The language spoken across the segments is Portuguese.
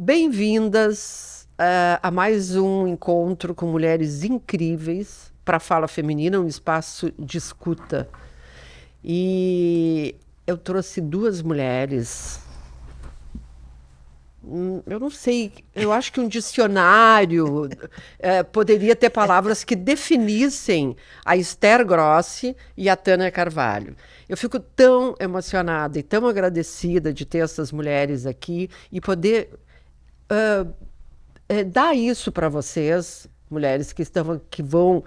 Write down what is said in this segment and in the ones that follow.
Bem-vindas a mais um encontro com mulheres incríveis para a fala feminina, um espaço de escuta. E eu trouxe duas mulheres. Eu não sei, eu acho que um dicionário poderia ter palavras que definissem a Esther Grossi e a Tânia Carvalho. Eu fico tão emocionada e tão agradecida de ter essas mulheres aqui e poder dar isso para vocês, mulheres que vão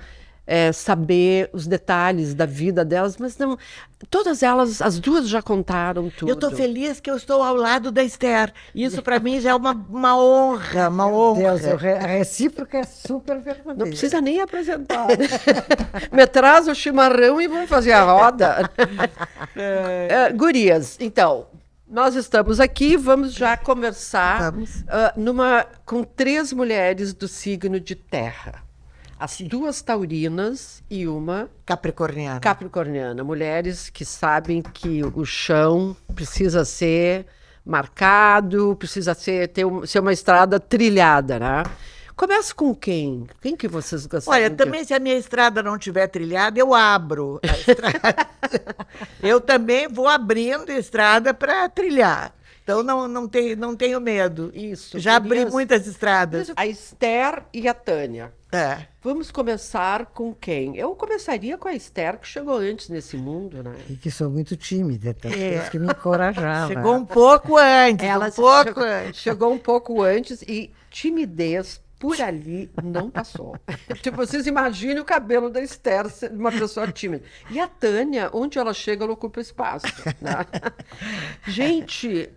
saber os detalhes da vida delas, mas não, todas elas, as duas já contaram tudo. Eu estou feliz que eu estou ao lado da Esther. Isso para mim já é uma honra, uma honra. Deus, a recíproca é super verdadeira. Não precisa nem apresentar. Me traz o chimarrão e vamos fazer a roda. Gurias, então, nós estamos aqui, vamos já conversar com três mulheres do signo de Terra. As duas taurinas e uma capricorniana. Mulheres que sabem que o chão precisa ser marcado, precisa ser uma estrada trilhada, né? Começa com quem? Quem que vocês gostariam? Olha, também se a minha estrada não estiver trilhada, eu abro a estrada. Eu também vou abrindo a estrada para trilhar. Então não tenho medo. Isso. Já abri muitas estradas. A Esther e a Tânia. É. Vamos começar com quem? Eu começaria com a Esther, que chegou antes nesse mundo, né? E que sou muito tímida, então por isso que me encorajava. Chegou um pouco antes. Chegou um pouco antes e timidez por ali não passou. Tipo, vocês imaginem o cabelo da Esther, uma pessoa tímida. E a Tânia, onde ela chega, ela ocupa espaço. Né? Gente,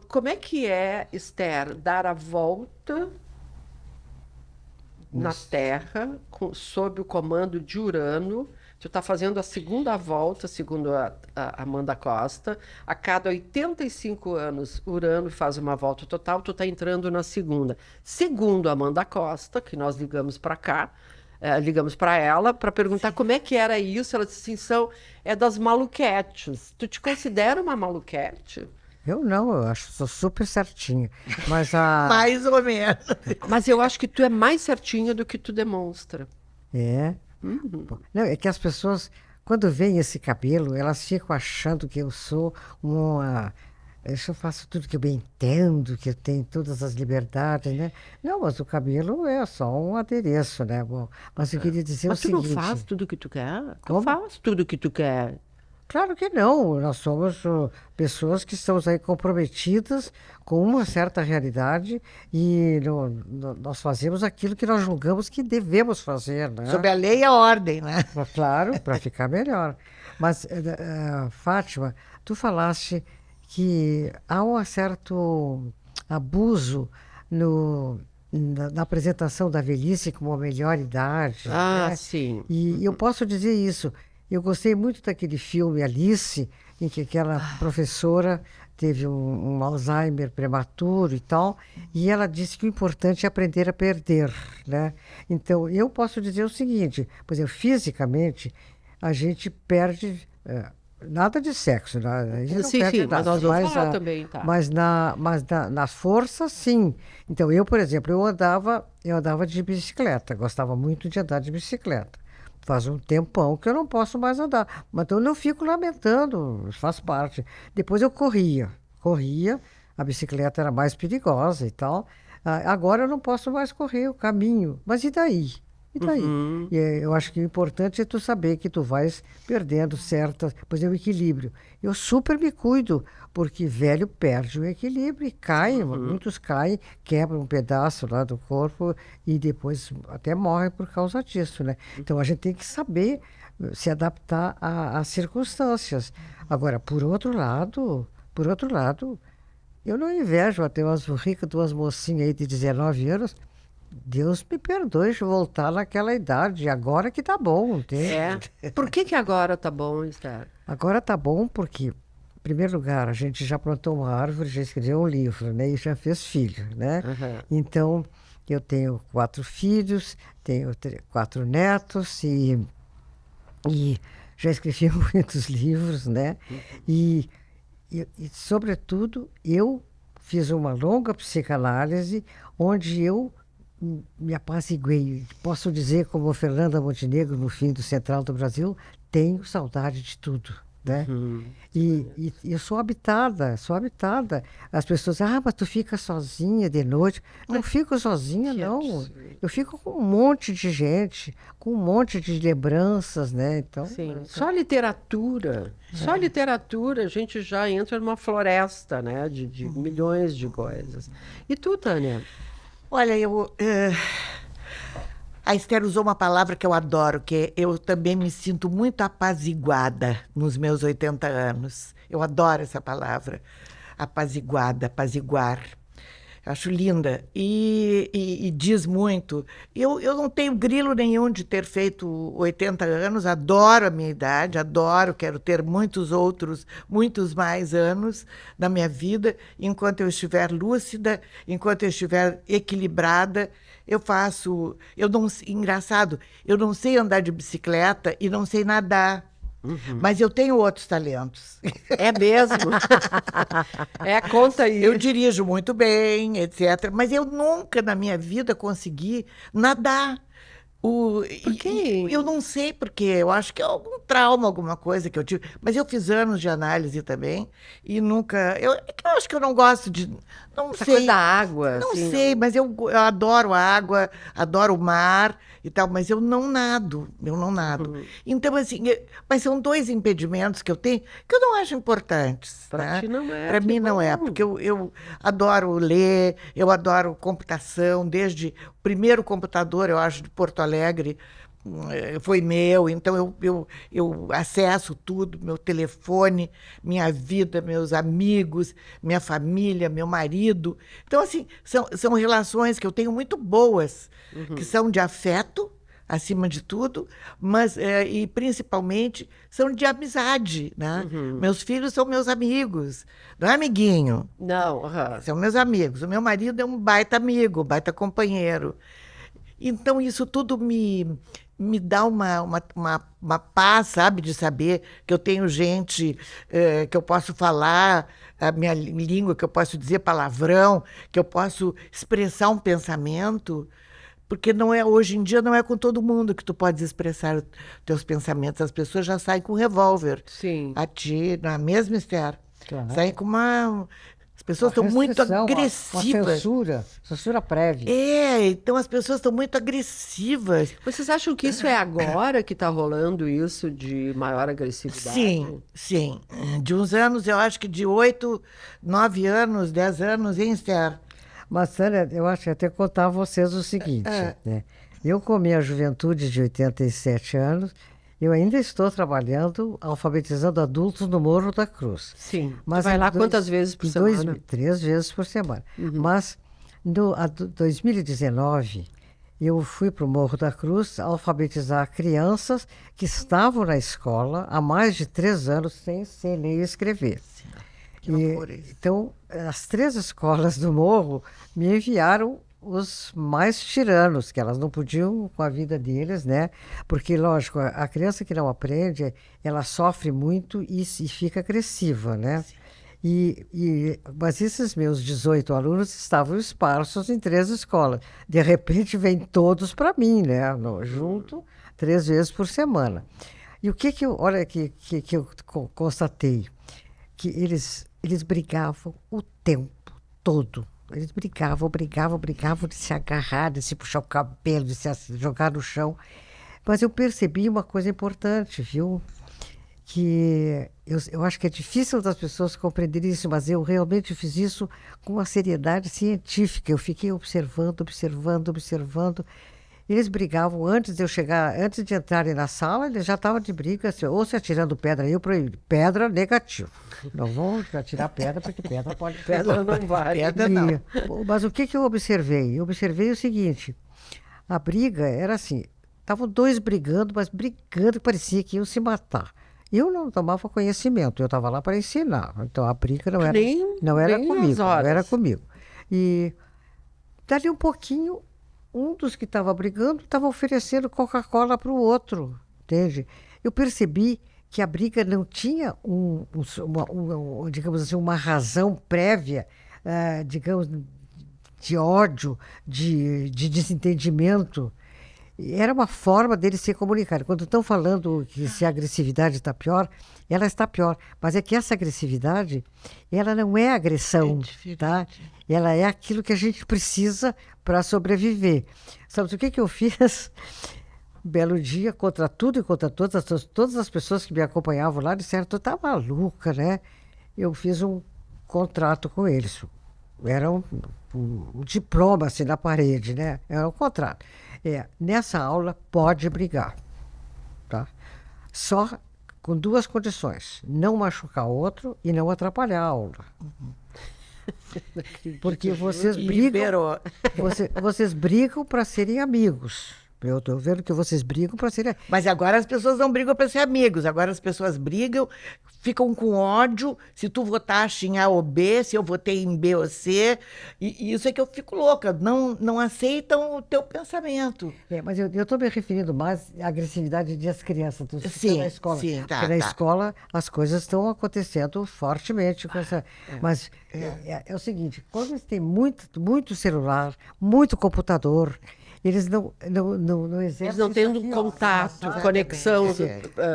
como é que é, Esther, dar a volta na Terra, sob o comando de Urano? Tu está fazendo a segunda volta, segundo a Amanda Costa. A cada 85 anos, Urano faz uma volta total, tu está entrando na segunda. Segundo a Amanda Costa, que nós ligamos para cá, ligamos para ela, para perguntar como é que era isso. Ela disse assim, é das maluquetes. Tu te considera uma maluquete? Eu não, eu acho que sou super certinha. Mas Mais ou menos. Mas eu acho que tu é mais certinha do que tu demonstra. É. Não, é que as pessoas, quando veem esse cabelo, elas ficam achando que eu sou uma... Eu faço tudo que eu bem entendo, que eu tenho todas as liberdades, né? Não, mas o cabelo é só um adereço, né? Bom, mas eu queria dizer o seguinte... Mas tu não faz tudo o que tu quer? Como? Tu faz tudo o que tu quer. Claro que não. Nós somos pessoas que estamos aí comprometidas com uma certa realidade e nós fazemos aquilo que nós julgamos que devemos fazer, né? Sob a lei e a ordem, né? Claro, para ficar melhor. Mas, Fátima, tu falaste que há um certo abuso na apresentação da velhice como a melhor idade. Ah, né? sim. E eu posso dizer isso. Eu gostei muito daquele filme Alice, em que aquela professora teve um Alzheimer prematuro e tal, e ela disse que o importante é aprender a perder, né? Então, eu posso dizer o seguinte, por exemplo, fisicamente, a gente perde... nada de sexo, né? A gente não perde nada, mas nós vamos falar também, tá? Mas na força, sim. Então, eu, por exemplo, eu andava de bicicleta, gostava muito de andar de bicicleta. Faz um tempão que eu não posso mais andar. Mas então eu não fico lamentando, faz parte. Depois eu corria, a bicicleta era mais perigosa e tal. Agora eu não posso mais correr o caminho. Mas e daí? E daí? E eu acho que o importante é tu saber que tu vais perdendo pois é, o equilíbrio. Eu super me cuido, porque velho perde o equilíbrio e cai, muitos caem, quebram um pedaço lá do corpo e depois até morrem por causa disso, né? Então a gente tem que saber se adaptar às circunstâncias. Agora, por outro lado, eu não invejo até umas ricas, duas mocinhas aí de 19 anos. Deus me perdoe de voltar naquela idade. Agora que tá bom, entende? Por que agora tá bom, Esther? Agora tá bom porque, em primeiro lugar, a gente já plantou uma árvore, já escreveu um livro, né? E já fez filho, né? Então, eu tenho 4 filhos, tenho 4 netos e já escrevi muitos livros, né? E sobretudo, eu fiz uma longa psicanálise, onde eu me apaziguei. Posso dizer, como a Fernanda Montenegro, no fim do Central do Brasil, tenho saudade de tudo. Né? E eu sou habitada. As pessoas, mas tu fica sozinha de noite. Não fico sozinha, não. Eu fico com um monte de gente, com um monte de lembranças, né? Então, Sim. Só literatura, a gente já entra numa floresta, né? De milhões de coisas. E tu, Tânia? Olha, a Esther usou uma palavra que eu adoro, que eu também me sinto muito apaziguada nos meus 80 anos. Eu adoro essa palavra, apaziguada, apaziguar. Acho linda e diz muito. Eu não tenho grilo nenhum de ter feito 80 anos, adoro a minha idade, quero ter muitos mais anos na minha vida, enquanto eu estiver lúcida, enquanto eu estiver equilibrada. Engraçado, eu não sei andar de bicicleta e não sei nadar. Mas eu tenho outros talentos. É mesmo? Conta aí. Eu dirijo muito bem, etc. Mas eu nunca na minha vida consegui nadar. Por quê? Eu não sei porque, eu acho que é algum trauma, alguma coisa que eu tive. Mas eu fiz anos de análise também e nunca... Eu acho que eu não gosto de... Não Essa sei. Coisa da água. Não assim, sei, mas eu adoro água, adoro o mar e tal, mas eu não nado. Então, assim, mas são dois impedimentos que eu tenho que eu não acho importantes. Para ti não é. Para mim não é, porque eu adoro ler, eu adoro computação, desde o primeiro computador, eu acho, de Porto Alegre, foi meu, então eu acesso tudo, meu telefone, minha vida, meus amigos, minha família, meu marido. Então, assim, são relações que eu tenho muito boas, que são de afeto, acima de tudo, mas e principalmente são de amizade, né? Meus filhos são meus amigos, não é amiguinho. Não, são meus amigos. O meu marido é um baita amigo, baita companheiro. Então, isso tudo me dá uma paz, sabe, de saber que eu tenho gente que eu posso falar a minha língua, que eu posso dizer palavrão, que eu posso expressar um pensamento, porque hoje em dia não é com todo mundo que tu podes expressar os teus pensamentos. As pessoas já saem com revólver. Sim. A ti, na mesma, Esther. Claro. Saem com as pessoas estão muito agressivas. Uma censura prévia. Então as pessoas estão muito agressivas. Vocês acham que isso é agora que está rolando isso de maior agressividade? Sim. De uns anos, eu acho que de 8, 9 anos, 10 anos, hein, Esther? Mas, Tânia, eu acho que até contar a vocês o seguinte, né? Eu, com a minha juventude de 87 anos, eu ainda estou trabalhando, alfabetizando adultos no Morro da Cruz. Sim. Mas vai lá quantas vezes por semana? 3 vezes por semana. Mas, em 2019, eu fui para o Morro da Cruz alfabetizar crianças que estavam na escola há mais de 3 anos sem ler e escrever. Então, as 3 escolas do Morro me enviaram os mais tiranos, que elas não podiam com a vida deles, né? Porque, lógico, a criança que não aprende, ela sofre muito e fica agressiva, né? Mas esses meus 18 alunos estavam esparsos em 3 escolas. De repente, vêm todos para mim, né? Junto, 3 vezes por semana. E o que eu constatei? Que eles brigavam o tempo todo. Eles brigavam de se agarrar, de se puxar o cabelo, de se jogar no chão. Mas eu percebi uma coisa importante, viu? Que eu acho que é difícil das pessoas compreenderem isso, mas eu realmente fiz isso com uma seriedade científica. Eu fiquei observando. Eles brigavam antes de eu chegar, antes de entrarem na sala, eles já estavam de briga, ou se atirando pedra, eu proibi. Pedra, negativo. Não vão atirar pedra, porque pedra pode... Pedra não vai. Pedra não. Mas o que eu observei? Eu observei o seguinte, a briga era assim, estavam 2 brigando, mas brigando que parecia que iam se matar. Eu não tomava conhecimento, eu estava lá para ensinar, então a briga não era comigo. E dali um pouquinho, um dos que estava brigando estava oferecendo Coca-Cola para o outro, entende? Eu percebi que a briga não tinha digamos assim, uma razão prévia digamos, de ódio, de desentendimento. Era uma forma deles se comunicarem. Quando estão falando que se a agressividade está pior, ela está pior. Mas é que essa agressividade, ela não é agressão, tá? Ela é aquilo que a gente precisa para sobreviver. Sabe o que eu fiz? Um belo dia, contra tudo e contra todas as pessoas que me acompanhavam lá disseram, tu tá maluca, né? Eu fiz um contrato com eles. Era um diploma assim na parede, né? Era um contrato. Nessa aula pode brigar, tá? Só com 2 condições: não machucar o outro e não atrapalhar a aula. Porque vocês brigam, vocês brigam para serem amigos. Eu estou vendo que vocês brigam para serem amigos. Mas agora as pessoas não brigam para ser amigos. Agora as pessoas brigam, ficam com ódio. Se tu votaste em A ou B, se eu votei em B ou C. E isso é que eu fico louca. Não aceitam o teu pensamento. Mas eu estou me referindo mais à agressividade das crianças. Sim, na escola. sim, tá, Porque na escola as coisas estão acontecendo fortemente. Com essa, mas é o seguinte, quando eles têm muito celular, muito computador, eles não exercem. Eles não têm um contato, conexão de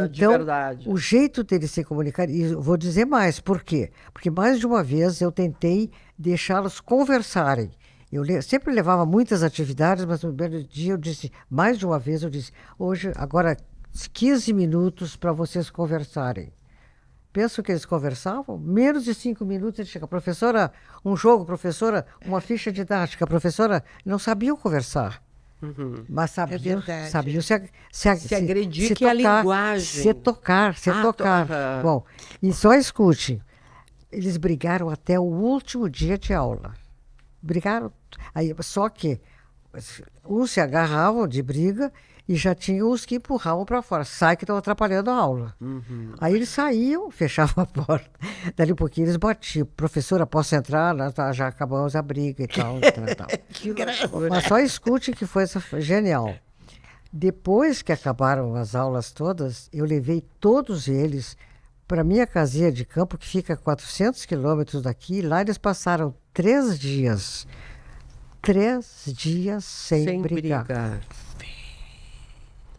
então, verdade. O jeito deles se comunicar, e eu vou dizer mais, por quê? Porque mais de uma vez eu tentei deixá-los conversarem. Eu sempre levava muitas atividades, mas no primeiro dia eu disse, mais de uma vez eu disse, hoje, agora 15 minutos para vocês conversarem. Penso que eles conversavam, menos de 5 minutos ele chega, professora, um jogo, professora, uma ficha didática, professora, não sabiam conversar. Mas sabiam se agredir, se que é tocar, a linguagem. Se tocar. Bom, e só escute, eles brigaram até o último dia de aula. Brigaram, só que uns se agarravam de briga e já tinham os que empurravam para fora. Sai que estão atrapalhando a aula. Aí eles saíam, fechavam a porta. Dali um pouquinho eles batiam. Professora, posso entrar? Nós já acabamos a briga e tal. Mas só escute que foi genial. Depois que acabaram as aulas todas, eu levei todos eles para minha casinha de campo, que fica a 400 quilômetros daqui. Lá eles passaram 3 dias. 3 dias sem brigar.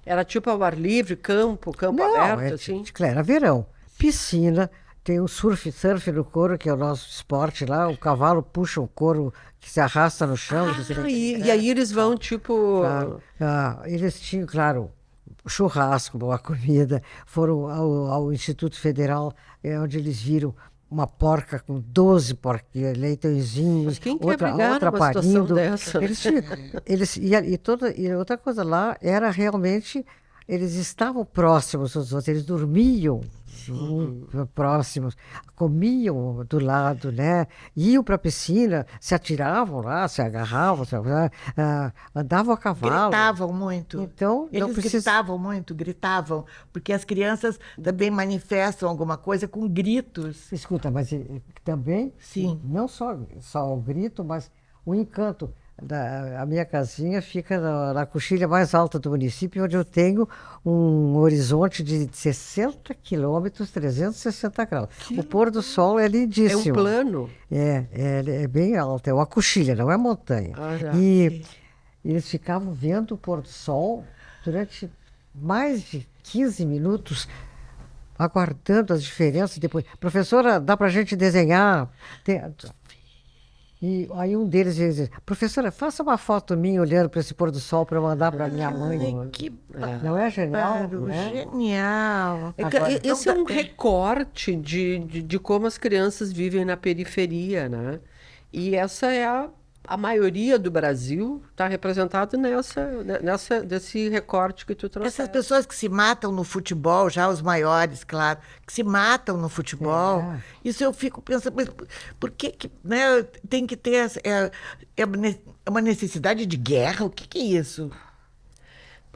Era tipo ao ar livre, campo Não, aberto, assim? Era verão. Piscina, tem o surf no couro, que é o nosso esporte lá. O cavalo puxa um couro que se arrasta no chão. E aí eles vão, tipo... Claro, eles tinham, claro, churrasco, boa comida. Foram ao Instituto Federal, onde eles viram uma porca com 12 leitõezinhos, Quem quer outra numa situação parindo. dessa? E outra coisa lá era realmente, eles estavam próximos uns dos outros, eles dormiam próximos, comiam do lado, né? Iam para a piscina, se atiravam lá, se agarravam, andavam a cavalo. Gritavam muito. Então, eles gritavam, porque as crianças também manifestam alguma coisa com gritos. Escuta, mas também, sim, não só o grito, mas o encanto. A minha casinha fica na coxilha mais alta do município, onde eu tenho um horizonte de 60 quilômetros, 360 graus. O pôr do sol é lindíssimo. É um plano? É bem alto, é uma coxilha, não é montanha. E eles ficavam vendo o pôr do sol durante mais de 15 minutos, aguardando as diferenças. Depois, professora, dá para a gente desenhar? E aí um deles dizia, professora, faça uma foto minha olhando para esse pôr do sol para eu mandar para minha mãe. Não é genial? Genial. Esse é um recorte de como as crianças vivem na periferia, né? E essa é a maioria do Brasil está representado desse recorte que tu trouxe. Essas pessoas que se matam no futebol, já os maiores, claro, que se matam no futebol, isso eu fico pensando, mas por que né, tem que ter uma necessidade de guerra? O que é isso?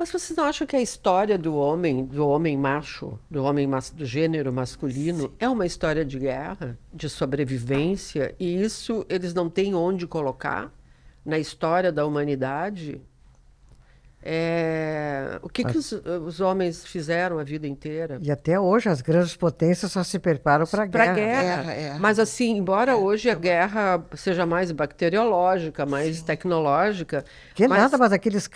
Mas vocês não acham que a história do homem macho, do gênero masculino, é uma história de guerra, de sobrevivência, e isso eles não têm onde colocar na história da humanidade? O que os homens fizeram a vida inteira? E até hoje as grandes potências só se preparam para a Para guerra. guerra. Mas assim, embora hoje a guerra seja mais bacteriológica, mais tecnológica, Que nada, mas aqueles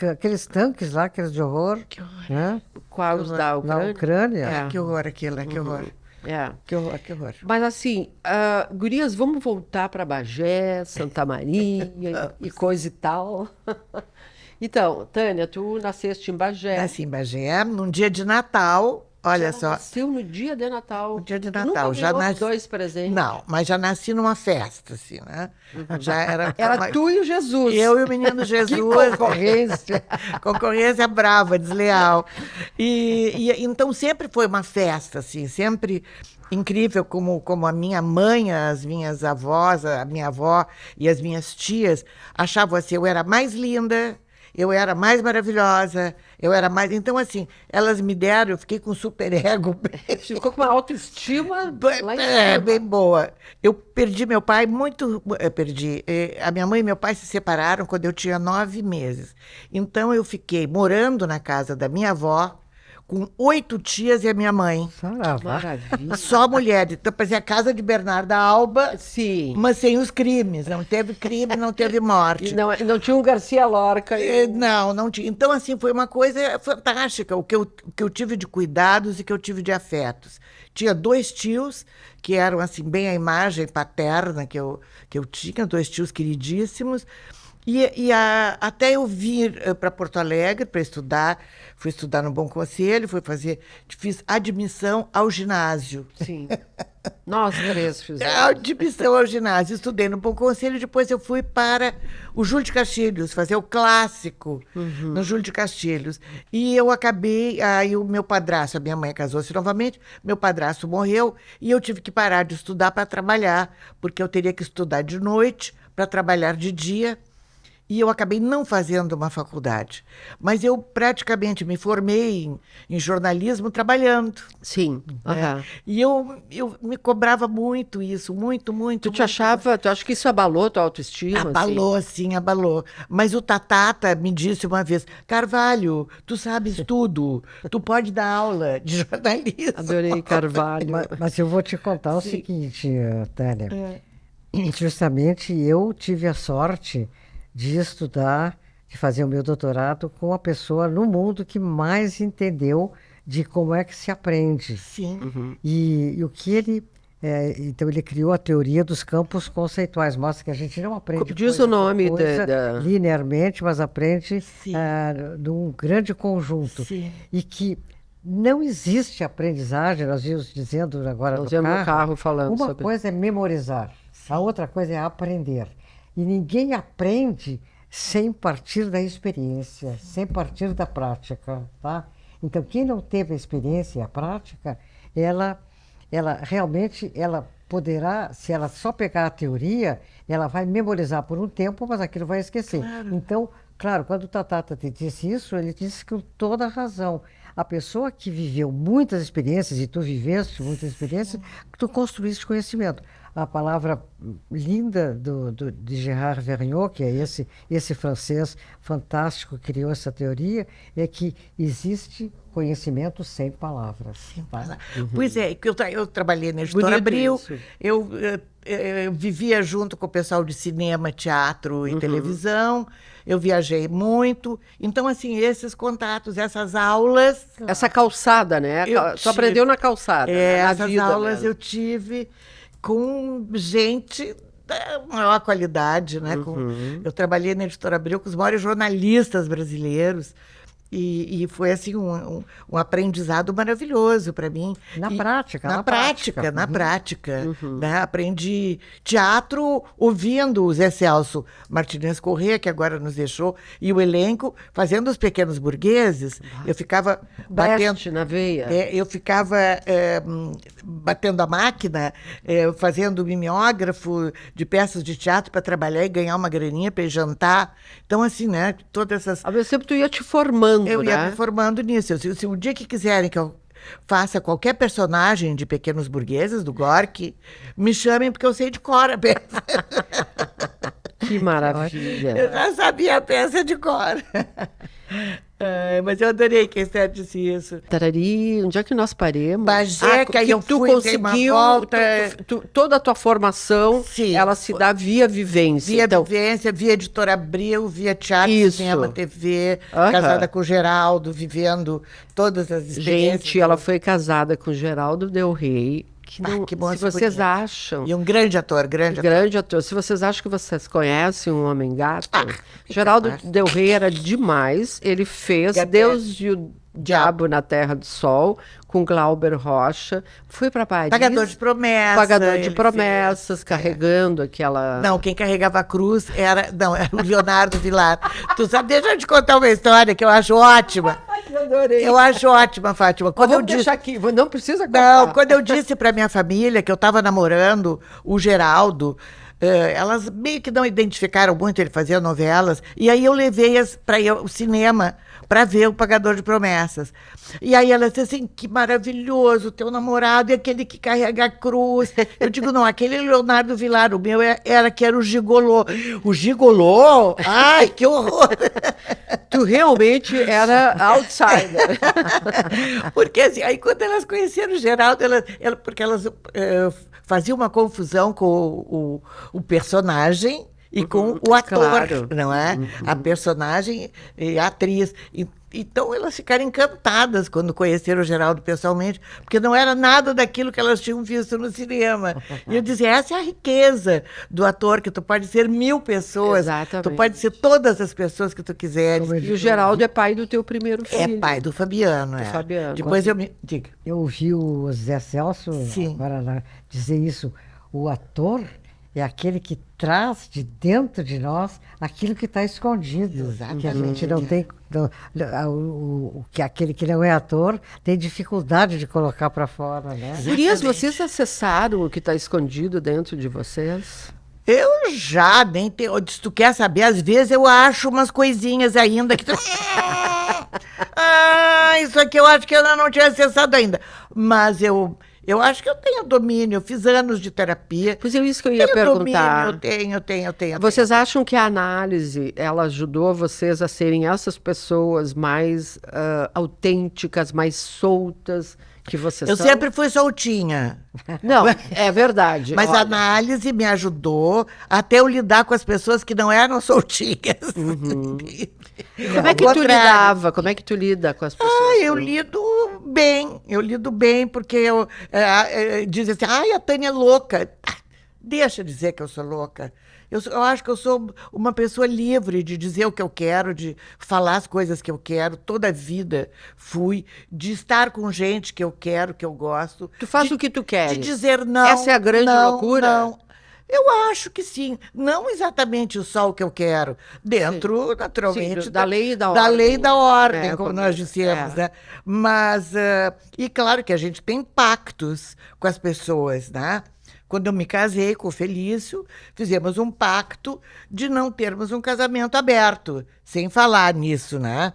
tanques lá, aqueles de horror. Que horror. Né? qual os da Na Ucrânia? Ucrânia. É. Que horror aquilo, que horror. É. Que horror, que horror. Mas assim, gurias, vamos voltar para Bagé, Santa Maria e coisa e tal. Então, Tânia, tu nasceste em Bagé. Nasci em Bagé, num dia de Natal, olha Ela só. nasceu no dia de Natal. No dia de Tu Natal. Nunca Já ganhou nasci. 2 presentes. Não, mas já nasci numa festa, assim, né? Já era. Era tu e o Jesus. Eu e o menino Jesus. Concorrência. Concorrência brava, desleal. Então sempre foi uma festa, assim, sempre incrível como a minha mãe, as minhas avós, a minha avó e as minhas tias achavam assim, eu era mais linda, eu era mais maravilhosa, eu era mais... Então, assim, elas me deram, eu fiquei com super ego. Ficou com uma autoestima lá em cima. Bem boa. Eu perdi meu pai muito... perdi. A minha mãe e meu pai se separaram quando eu tinha 9 meses. Então, eu fiquei morando na casa da minha avó, com 8 tias e a minha mãe. Saravá. Maravilha. Só mulheres. Então, parecia a casa de Bernarda Alba, Sim. mas sem os crimes. Não teve crime, não teve morte. E não tinha um Garcia Lorca. Não tinha. Então, assim, foi uma coisa fantástica, o que eu tive de cuidados e que eu tive de afetos. Tinha 2 tios, que eram, assim, bem a imagem paterna que eu tinha, 2 tios queridíssimos. Até eu vir para Porto Alegre para estudar, fui estudar no Bom Conselho, fiz admissão ao ginásio. Sim. Nós 3 fizemos. Admissão ao ginásio, estudei no Bom Conselho, depois eu fui para o Júlio de Castilhos, fazer o clássico no Júlio de Castilhos. E eu acabei, aí o meu padrasto, a minha mãe casou-se novamente, meu padrasto morreu, e eu tive que parar de estudar para trabalhar, porque eu teria que estudar de noite para trabalhar de dia. E eu acabei não fazendo uma faculdade. Mas eu praticamente me formei em jornalismo trabalhando. Sim. Né? E eu me cobrava muito isso, muito. Tu acha que isso abalou tua autoestima? Abalou, sim, abalou. Mas o Tatata me disse uma vez, Carvalho, tu sabes tudo, tu pode dar aula de jornalismo. Adorei Carvalho. Mas eu vou te contar o seguinte, Tânia. Justamente eu tive a sorte de estudar, de fazer o meu doutorado com a pessoa no mundo que mais entendeu de como é que se aprende. Sim. E o que ele... então, ele criou a teoria dos campos conceituais. Mostra que a gente não aprende Diz o nome linearmente, mas aprende num grande conjunto. Sim. E que não existe aprendizagem, nós íamos dizendo agora Nós íamos no carro falando uma sobre... coisa é memorizar, a outra coisa é aprender. E ninguém aprende sem partir da experiência, sem partir da prática, tá? Então, quem não teve a experiência e a prática, ela realmente, ela poderá, se ela só pegar a teoria, ela vai memorizar por um tempo, mas aquilo vai esquecer. Claro. Então, claro, quando o Tatata te disse isso, ele disse com toda a razão. A pessoa que viveu muitas experiências, e tu viveste muitas experiências, tu construíste conhecimento. A palavra linda de Gérard Vergniaud, que é esse francês fantástico que criou essa teoria, é que existe conhecimento sem palavras. Tá? Pois é, que eu trabalhei na Editora Abril, eu vivia junto com o pessoal de cinema, teatro e televisão, eu viajei muito. Então, assim, esses contatos, essas aulas... Essa calçada, né? Tu aprendeu na calçada. Na essas vida aulas mesmo. eu tive com gente da maior qualidade, né? Eu trabalhei na Editora Abril com os maiores jornalistas brasileiros. E foi assim um aprendizado maravilhoso para mim. Na prática. Né? Aprendi teatro ouvindo o Zé Celso Martínez Corrêa, que agora nos deixou, e o elenco, fazendo Os Pequenos Burgueses. Eu ficava batendo na veia. Eu ficava batendo a máquina, fazendo mimeógrafo de peças de teatro para trabalhar e ganhar uma graninha para ir jantar. Então, assim, né? Todas essas... Ao mesmo tempo, tu ia te formando. Eu ia me formando nisso. Se um dia que quiserem que eu faça qualquer personagem de Pequenos Burgueses, do Gorky, me chamem, porque eu sei de cor a peça. Que maravilha. Eu já sabia a peça de cor. Mas eu adorei que a Esther disse isso. Tarari, onde é que nós paremos? Bagé, que aí eu tu fui, dei uma conseguiu, volta. toda a tua formação, Sim. ela se dá via vivência. Via Então, vivência, via Editora Abril, via teatro, Isso. cinema, TV, Aham. casada com o Geraldo, vivendo todas as experiências. gente, ela foi casada com Geraldo Del Rey, que não, que moça se vocês bonita. acham, E um grande ator, grande ator. grande ator, se vocês acham que vocês conhecem um homem gato, Geraldo Del Rey era demais, ele fez Gabriel. Deus e o Diabo na Terra do Sol, com Glauber Rocha, foi para Paris. Pagador de promessas. Pagador de ele promessas, carregando aquela... Não, quem carregava a cruz era o Leonardo Vilar. Tu sabe, deixa eu te contar uma história que eu acho ótima. Eu adorei. Eu acho ótima, Fátima. Quando eu Vamos disse, deixar aqui, não precisa não, contar. quando eu disse para minha família que eu estava namorando o Geraldo, elas meio que não identificaram muito, ele fazia novelas, e aí eu levei-as para ir ao cinema para ver o Pagador de Promessas. E aí ela disse assim, que maravilhoso, teu namorado é aquele que carrega a cruz. Eu digo, não, aquele Leonardo Vilar, o meu era o gigolô. O gigolô? Ai, que horror! Tu realmente era outsider. Porque assim, aí quando elas conheceram o Geraldo, porque elas faziam uma confusão com o personagem e com o ator, claro. não é? A personagem e a atriz. Então elas ficaram encantadas quando conheceram o Geraldo pessoalmente, porque não era nada daquilo que elas tinham visto no cinema. E eu dizia, essa é a riqueza do ator, que tu pode ser 1000 pessoas, Exatamente. tu pode ser todas as pessoas que tu quiseres. E o Geraldo é pai do teu primeiro filho. É pai do Fabiano, Do Fabiano. Depois eu me... Diga. Eu ouvi o Zé Celso Sim. agora dizer isso. O ator é aquele que traz de dentro de nós aquilo que está escondido. Exatamente. Que a gente não tem. Aquele que não é ator tem dificuldade de colocar para fora, né? Gurias, vocês acessaram o que está escondido dentro de vocês? Eu já, nem tenho. Se tu quer saber, às vezes eu acho umas coisinhas ainda que tu... isso aqui eu acho que eu não tinha acessado ainda. Mas eu acho que eu tenho domínio, eu fiz anos de terapia. Pois é isso que eu ia Tenho perguntar. domínio, eu tenho. Vocês acham que a análise, ela ajudou vocês a serem essas pessoas mais autênticas, mais soltas que vocês Eu são? sempre fui soltinha. Não, é verdade. Mas a olha. análise me ajudou até eu lidar com as pessoas que não eram soltinhas. Como é que tu lidava? Como é que tu lida com as pessoas? Eu lido bem, porque dizem assim, a Tânia é louca. Deixa eu dizer que eu sou louca. Eu acho que eu sou uma pessoa livre de dizer o que eu quero, de falar as coisas que eu quero. Toda a vida fui, de estar com gente que eu quero, que eu gosto. Tu faz o que tu queres. De dizer não. Essa é a grande loucura? Não. Eu acho que sim. Não exatamente só o que eu quero. Dentro, naturalmente, Sim, da lei e da Da ordem. lei e da ordem, É, como como- nós dissemos, é. né? Mas, e claro que a gente tem pactos com as pessoas, né? Quando eu me casei com o Felício, fizemos um pacto de não termos um casamento aberto, sem falar nisso, né?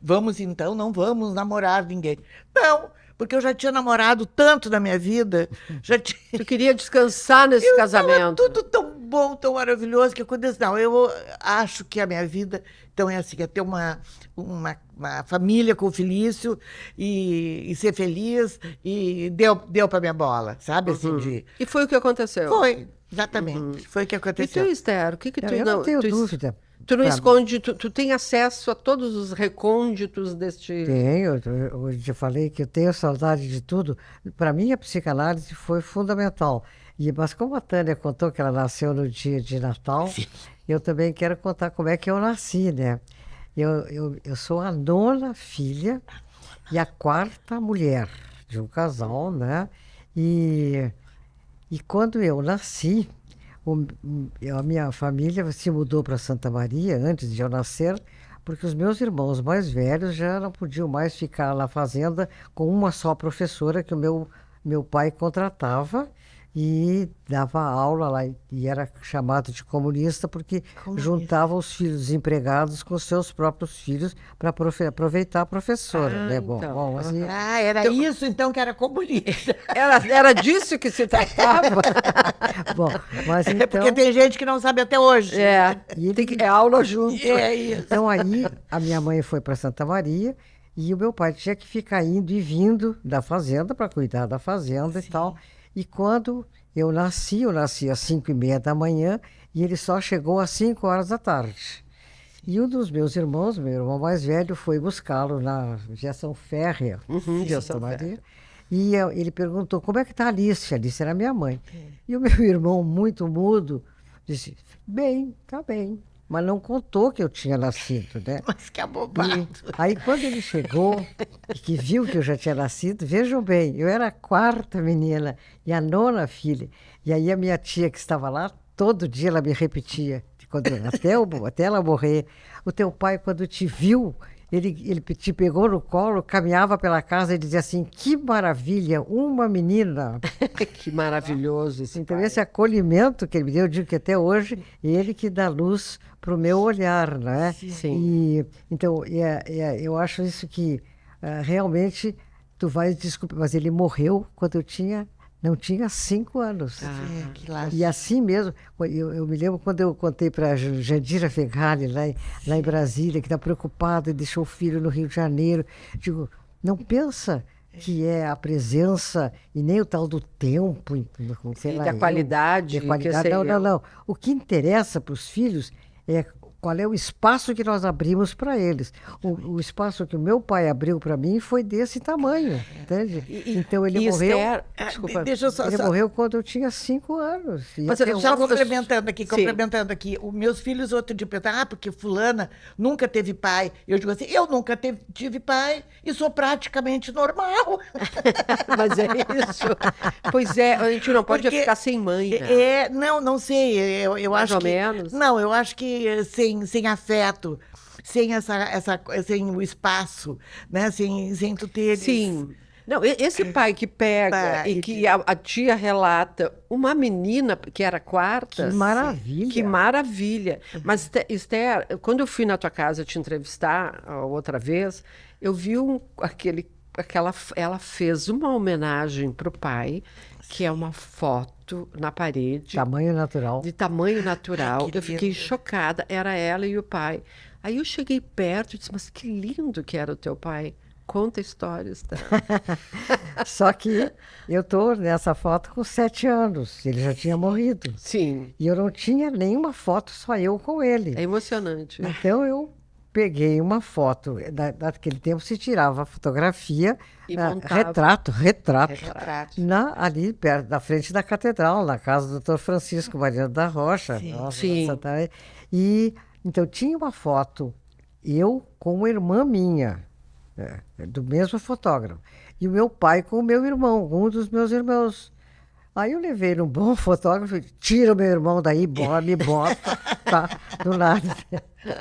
Vamos então, não vamos namorar ninguém. Não, porque eu já tinha namorado tanto na minha vida, já tinha... Tu queria descansar nesse Tava casamento. tudo tão bom, tão maravilhoso, que eu disse, não, eu acho que a minha vida, então é assim, é ter uma família com o Felício e ser feliz, e deu para minha bola, sabe? Assim, E foi o que aconteceu. Foi, exatamente, foi o que E tu, aconteceu. Esther, o que tu Eu não tenho dúvida. Tu não Pra- esconde, tu tem acesso a todos os recônditos deste... Tenho, eu te falei que eu tenho saudade de tudo. Para mim, a psicanálise foi fundamental. Mas como a Tânia contou que ela nasceu no dia de Natal, eu também quero contar como é que eu nasci, né? Eu sou a 9ª filha e a 4ª mulher de um casal, né? E quando eu nasci, a minha família se mudou para Santa Maria antes de eu nascer, porque os meus irmãos mais velhos já não podiam mais ficar na fazenda com uma só professora que o meu pai contratava, e dava aula lá, e era chamado de comunista porque juntava os filhos desempregados com seus próprios filhos para aproveitar a professora, né? Então. Assim, Era isso então que era comunista. Era disso que se tratava? bom, mas É então, porque tem gente que não sabe até hoje. É aula junto. É isso. então aí a minha mãe foi para Santa Maria e o meu pai tinha que ficar indo e vindo da fazenda para cuidar da fazenda e tal. E quando eu nasci às 5h30 da manhã e ele só chegou às 5 horas da tarde. E um dos meus irmãos, meu irmão mais velho, foi buscá-lo na viação férrea de viação Santa Maria. E ele perguntou, como é que está a Alice? A Alice era minha mãe. E o meu irmão, muito mudo, disse, bem, está bem. Mas não contou que eu tinha nascido, né? Mas que abobado. E aí, quando ele chegou e que viu que eu já tinha nascido, vejam bem, eu era a 4ª menina e a 9ª filha. E aí a minha tia que estava lá, todo dia ela me repetia, até ela morrer, o teu pai, quando te viu, ele te pegou no colo, caminhava pela casa e dizia assim, que maravilha, uma menina. Que maravilhoso esse Então, pai. esse acolhimento que ele me deu, eu digo que até hoje, ele que dá luz para o meu olhar, né? Sim. E, então, eu acho isso que realmente tu vais desculpar, mas ele morreu quando não tinha 5 anos. Que lástima. E assim mesmo, eu me lembro quando eu contei para a Jandira Fegali, lá em Brasília, que está preocupada e deixou o filho no Rio de Janeiro. Digo, não pensa que é a presença e nem o tal do tempo, sei E lá, da qualidade. da qualidade. que sei eu. Não. O que interessa para os filhos é qual é o espaço que nós abrimos para eles. O espaço que o meu pai abriu para mim foi desse tamanho, entende? Então ele E morreu. Esther, desculpa. Deixa eu só... Ele morreu quando eu tinha 5 anos. E Mas até eu hoje- Só Sim. complementando aqui. Os meus filhos outro dia perguntaram, porque fulana nunca teve pai. Eu digo assim, eu nunca tive pai e sou praticamente normal. Mas é isso. Pois é, a gente não pode Porque ficar sem mãe, né? Não sei. Eu Mais acho ou que, menos? Não, eu acho que sem afeto, sem o espaço, né? Sem tu ter... Sim. Não, esse pai que pega Pai e que a tia relata uma menina que era 4ª. Que maravilha. Que maravilha. Mas, Esther, quando eu fui na tua casa te entrevistar a outra vez, eu vi ela fez uma homenagem para o pai, que é uma foto na parede. Tamanho natural. De tamanho natural. que Eu fiquei lindo. chocada. Era ela e o pai. Aí eu cheguei perto e disse, mas que lindo que era o teu pai. Conta histórias, tá? Só que eu estou nessa foto com 7 anos. Ele já tinha morrido. Sim, E eu não tinha nenhuma foto, só eu com ele. é emocionante. Então eu peguei uma foto. Naquele tempo se tirava fotografia, E montava. retrato, Retrato. ali perto da frente da catedral, na casa do Dr. Francisco Mariano da Rocha. Sim. Nossa, Sim. E então tinha uma foto, eu com uma irmã minha, do mesmo fotógrafo, e o meu pai com o meu irmão, um dos meus irmãos. Aí eu levei num bom fotógrafo, tira o meu irmão daí, me bota, tá, do lado.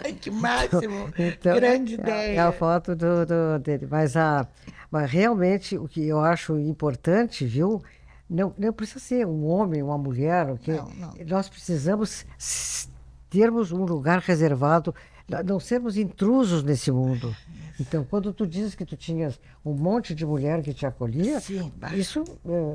Ai, que máximo. Então, Grande é ideia. a foto dele. Mas realmente o que eu acho importante, viu? Não precisa ser um homem, uma mulher. Não. Nós precisamos termos um lugar reservado, não sermos intrusos nesse mundo. Então, quando tu dizes que tu tinhas um monte de mulher que te acolhia, Sim, isso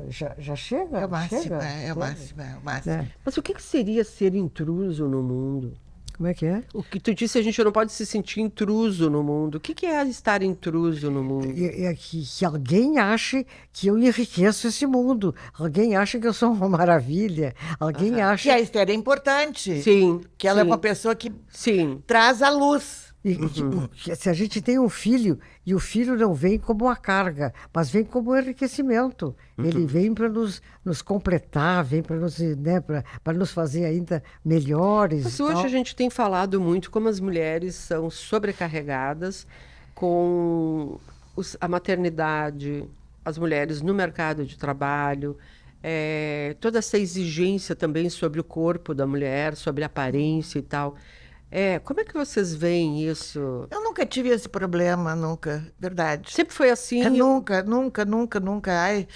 já chega. É o máximo, chega, é o sabe? máximo, é o máximo. É. Mas o que seria ser intruso no mundo? Como é que é? O que tu disse, a gente não pode se sentir intruso no mundo. O que é estar intruso no mundo? Que alguém ache que eu enriqueço esse mundo. Alguém acha que eu sou uma maravilha. Alguém Que acha. a Esther é importante. Sim. Que ela é sim, uma pessoa que Sim. traz a luz. Que se a gente tem um filho, e o filho não vem como uma carga, mas vem como um enriquecimento. Ele vem para nos completar, vem para nos, né, para nos fazer ainda melhores. Mas e hoje tal. a gente tem falado muito como as mulheres são sobrecarregadas com a maternidade, as mulheres no mercado de trabalho, toda essa exigência também sobre o corpo da mulher, sobre a aparência e tal. Como é que vocês veem isso? Eu nunca tive esse problema, nunca, verdade. Sempre foi assim? Nunca, nunca, nunca, nunca. Ai,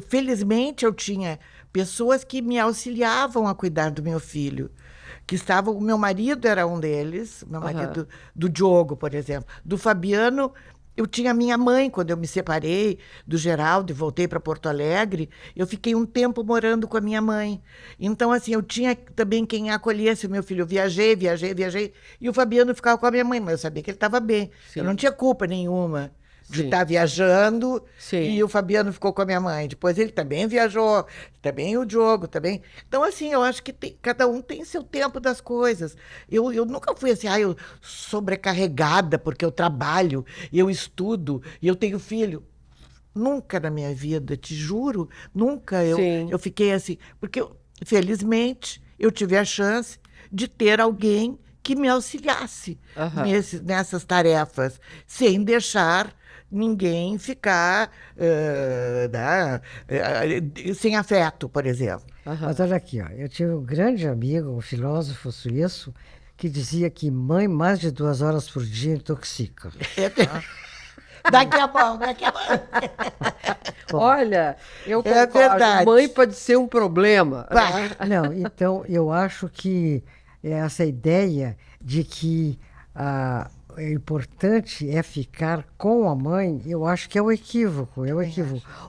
felizmente eu tinha pessoas que me auxiliavam a cuidar do meu filho, que estavam. O meu marido era um deles, meu marido do Diogo, por exemplo. Do Fabiano, eu tinha minha mãe, quando eu me separei do Geraldo e voltei para Porto Alegre, eu fiquei um tempo morando com a minha mãe. Então, assim, eu tinha também quem acolhesse o meu filho. Eu viajei, e o Fabiano ficava com a minha mãe, mas eu sabia que ele estava bem. Sim. Eu não tinha culpa nenhuma de Sim. estar viajando. Sim. E o Fabiano ficou com a minha mãe. Depois ele também viajou, também o Diogo, também. Então, assim, eu acho que cada um tem seu tempo das coisas. Eu nunca fui assim, eu sobrecarregada porque eu trabalho, eu estudo e eu tenho filho. Nunca na minha vida, te juro, nunca eu fiquei assim. Porque, felizmente, eu tive a chance de ter alguém que me auxiliasse nessas tarefas, sem deixar ninguém ficar sem afeto, por exemplo. Mas olha aqui, ó, eu tive um grande amigo, um filósofo suíço, que dizia que mãe mais de 2 horas por dia intoxica. Daqui a pouco, daqui a pouco. Olha, eu concordo. Verdade. Mãe pode ser um problema. Não, então eu acho que essa ideia de que é importante é ficar com a mãe, eu acho que é um equívoco,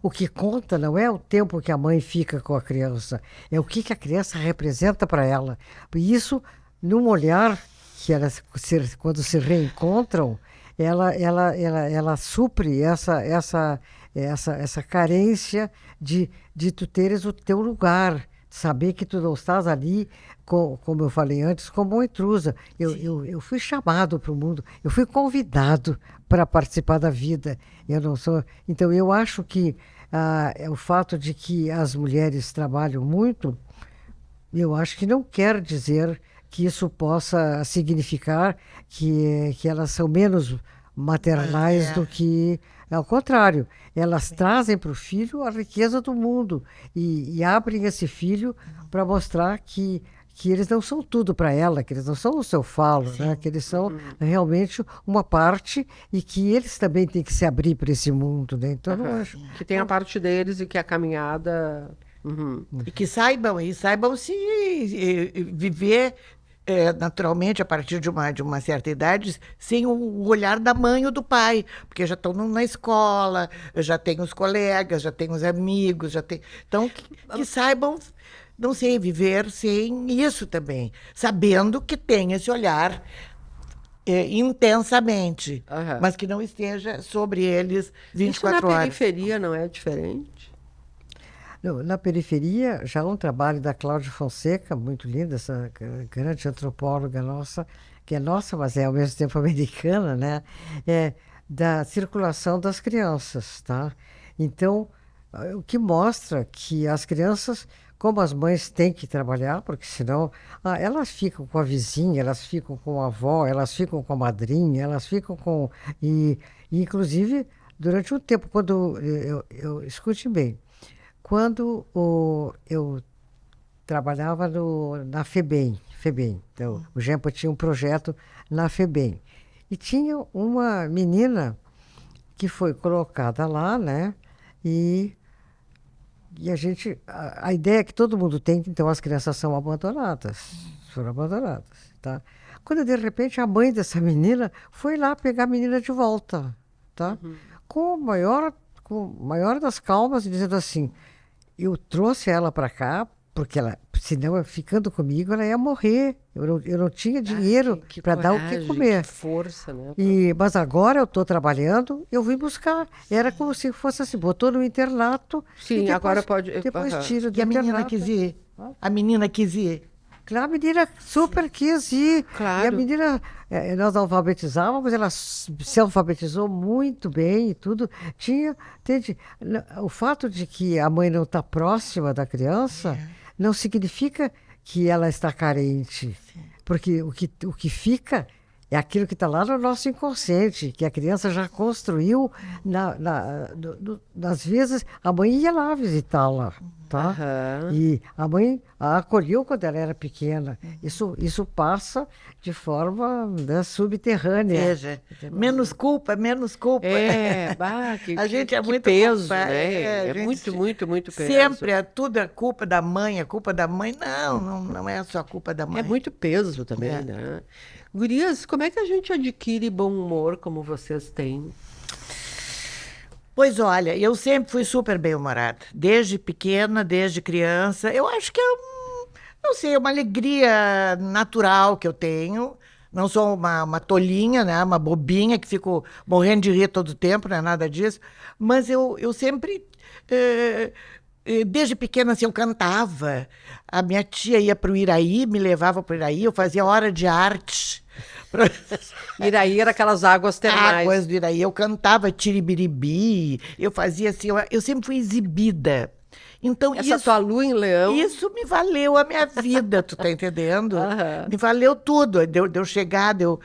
O que conta não é o tempo que a mãe fica com a criança, é o que a criança representa para ela. E isso, num olhar que elas, quando se reencontram, ela supre essa carência de tu teres o teu lugar, saber que tu não estás ali, como eu falei antes, como uma intrusa. Eu fui chamado para o mundo, eu fui convidado para participar da vida. Eu não sou. Então, eu acho que o fato de que as mulheres trabalham muito, eu acho que não quer dizer que isso possa significar que elas são menos maternais do que. Ao contrário, elas trazem para o filho a riqueza do mundo e abrem esse filho para mostrar que eles não são tudo para ela, que eles não são o seu falo, né? Que eles são realmente uma parte e que eles também têm que se abrir para esse mundo. Né? Então, eu acho. Que tem a parte deles e que a caminhada. E que saibam se viver naturalmente, a partir de uma certa idade, sem o olhar da mãe ou do pai, porque já estão na escola, já tem os colegas, já tem os amigos, então que saibam, não sei, viver sem isso também, sabendo que tem esse olhar intensamente, mas que não esteja sobre eles 24 horas. Na periferia não é diferente? Na periferia, já um trabalho da Cláudia Fonseca, muito linda, essa grande antropóloga nossa, que é nossa, mas é ao mesmo tempo americana, né? Da circulação das crianças, tá? Então, o que mostra que as crianças, como as mães têm que trabalhar, porque senão elas ficam com a vizinha, elas ficam com a avó, elas ficam com a madrinha, elas ficam com... E inclusive, durante um tempo, quando escute bem, quando eu trabalhava na FEBEM, então, o Gempa tinha um projeto na FEBEM, e tinha uma menina que foi colocada lá, né? E a ideia é que todo mundo tem, então as crianças foram abandonadas, tá? Quando de repente a mãe dessa menina foi lá pegar a menina de volta, tá? Com o maior das calmas, dizendo assim: eu trouxe ela para cá porque senão, ficando comigo, ela ia morrer. Eu não tinha dinheiro para dar o que comer. Que força, né? Mas agora eu estou trabalhando, eu vim buscar. Era como se fosse assim, botou no internato. Sim, depois, agora pode... Depois tira do E a menina internato. quis ir? A menina quis ir? Claro, a menina super quis ir. Claro. E a menina, nós alfabetizávamos, ela se alfabetizou muito bem e tudo. O fato de que a mãe não está próxima da criança não significa que ela está carente. Porque o que fica É aquilo que está lá no nosso inconsciente, que a criança já construiu nas vezes. A mãe ia lá visitá-la, tá? Aham. E a mãe a acolheu quando ela era pequena. Isso passa de forma, né, subterrânea. Veja, menos culpa, menos culpa. A gente é que muito peso, culpa, né? a É gente muito, muito, muito peso. Sempre tudo é culpa da mãe, é culpa da mãe. Não é só culpa da mãe. É muito peso também, né? Gurias, como é que a gente adquire bom humor como vocês têm? Pois olha, eu sempre fui super bem-humorada. Desde pequena, desde criança. Eu acho que não sei, é uma alegria natural que eu tenho. Não sou uma tolinha, né? Uma bobinha que fico morrendo de rir todo o tempo, não é nada disso. Mas eu sempre... desde pequena, assim, eu cantava. A minha tia ia para o Iraí, me levava para o Iraí, eu fazia hora de arte. Iraí era aquelas águas termais. Águas do Iraí, eu cantava tiribiribi, eu fazia assim, eu sempre fui exibida. Então, Essa tua lua em leão. isso me valeu a minha vida, tu tá entendendo? Aham. Me valeu tudo, de eu chegar, de eu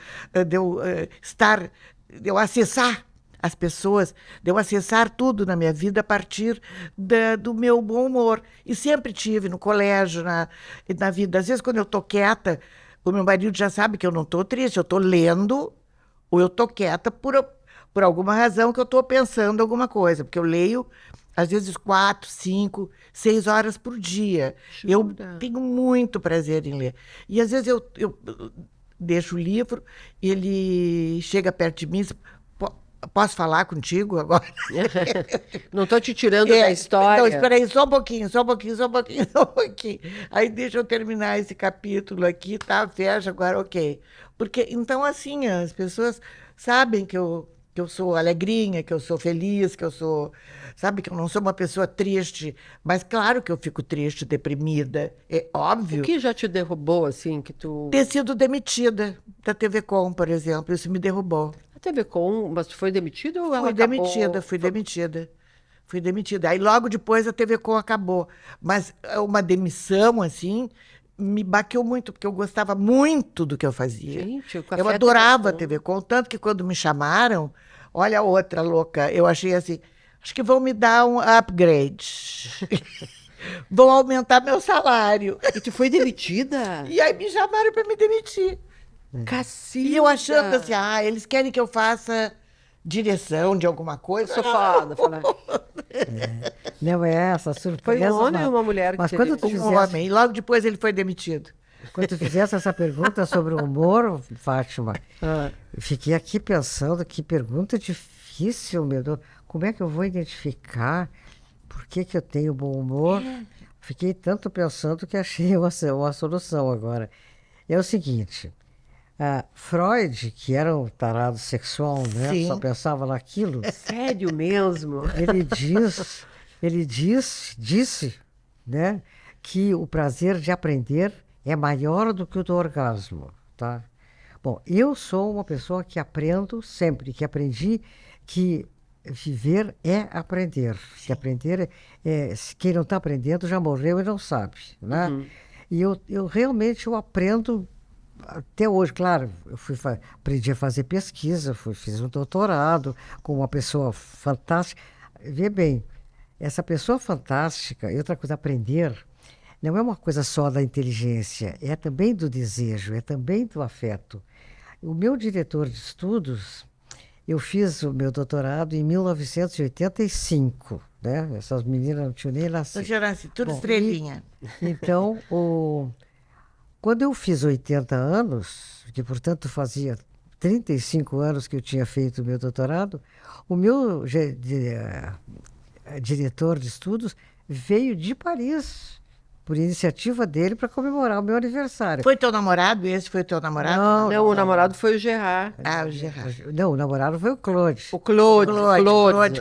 estar, de eu acessar as pessoas, de eu acessar tudo na minha vida a partir do meu bom humor. E sempre tive no colégio, na vida. Às vezes, quando eu tô quieta, o meu marido já sabe que eu não tô triste, eu tô lendo, ou eu tô quieta por alguma razão que eu tô pensando alguma coisa, porque eu leio, às vezes, 4, 5, 6 horas por dia. Eu Jura? tenho muito prazer em ler. E, às vezes, eu deixo o livro, ele chega perto de mim e diz, posso falar contigo agora? Não estou te tirando da história. Não, espera aí, só um pouquinho. Aí deixa eu terminar esse capítulo aqui, tá? Fecha agora, ok. Porque, então, assim, as pessoas sabem que eu sou alegrinha, que eu sou feliz, que eu sou... Sabe, que eu não sou uma pessoa triste. Mas claro que eu fico triste, deprimida. É óbvio. O que já te derrubou, assim, que tu... Ter sido demitida da TV Com, por exemplo. Isso me derrubou. A TV Com, mas tu foi demitida ou ela Fui acabou? demitida. Fui demitida. Aí logo depois a TV Com acabou. Mas uma demissão, assim, me baqueou muito, porque eu gostava muito do que eu fazia. Gente, o Café Eu adorava a TV TV Com, tanto que quando me chamaram, olha a outra louca, eu achei assim, acho que vão me dar um upgrade. Vão aumentar meu salário. E tu foi demitida? E aí me chamaram para me demitir. Cacilda! E eu achando assim, eles querem que eu faça direção de alguma coisa. Sou foda, fala. Não é essa surpresa. Foi um homem ou uma mulher que Mas te quando tu demitiu? Um fizesse, homem. E logo depois ele foi demitido. quando tu fizesse essa pergunta sobre o humor, Fátima, Ah. eu fiquei aqui pensando, que pergunta difícil, meu Deus. Como é que eu vou identificar por que eu tenho bom humor? Fiquei tanto pensando que achei uma solução agora. É o seguinte, Freud, que era um tarado sexual, né? Sim. Só pensava naquilo, Sério mesmo? ele disse, né, que o prazer de aprender é maior do que o do orgasmo, tá? Bom, eu sou uma pessoa que aprendo sempre, que aprendi que viver é aprender. Que aprender quem não está aprendendo já morreu e não sabe, né? E eu realmente eu aprendo até hoje, claro, eu aprendi a fazer pesquisa, fiz um doutorado com uma pessoa fantástica. Vê bem, essa pessoa fantástica, e outra coisa, aprender, não é uma coisa só da inteligência, é também do desejo, é também do afeto. O meu diretor de estudos, eu fiz o meu doutorado em 1985, né? Essas meninas não tinham nem nascido. Tudo Bom, estrelinha. Então, quando eu fiz 80 anos, que portanto fazia 35 anos que eu tinha feito o meu doutorado, o meu diretor de estudos veio de Paris, por iniciativa dele, para comemorar o meu aniversário. Foi teu namorado? Esse foi teu namorado? Não, o namorado foi o Gerard. O Gerard. Não, o namorado foi o Claude. O Claude.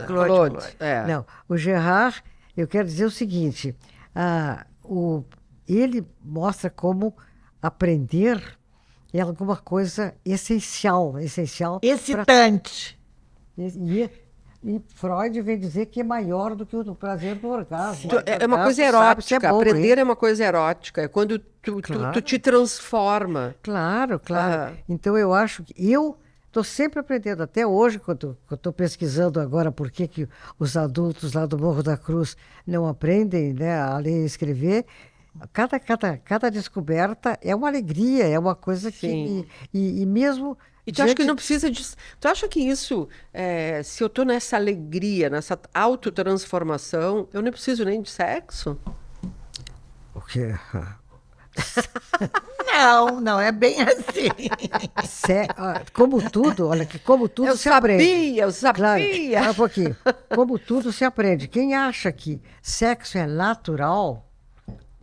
Claude. É. Não, o Gerard, eu quero dizer o seguinte, ele mostra como aprender é alguma coisa essencial. Excitante. E Freud vem dizer que é maior do que o prazer do orgasmo. É uma coisa erótica. Aprender é uma coisa erótica. É quando tu te transforma. Claro, claro. Então eu acho que eu estou sempre aprendendo. Até hoje, quando eu estou pesquisando agora por que os adultos lá do Morro da Cruz não aprendem, né, a ler e escrever, cada descoberta é uma alegria, é uma coisa que... E mesmo... E tu acha que não precisa de... Tu acha que isso, se eu estou nessa alegria, nessa autotransformação, eu não preciso nem de sexo? O quê? Não é bem assim. Como tudo, olha que como tudo se aprende. Eu sabia! Claro, um pouquinho. Como tudo se aprende. Quem acha que sexo é natural...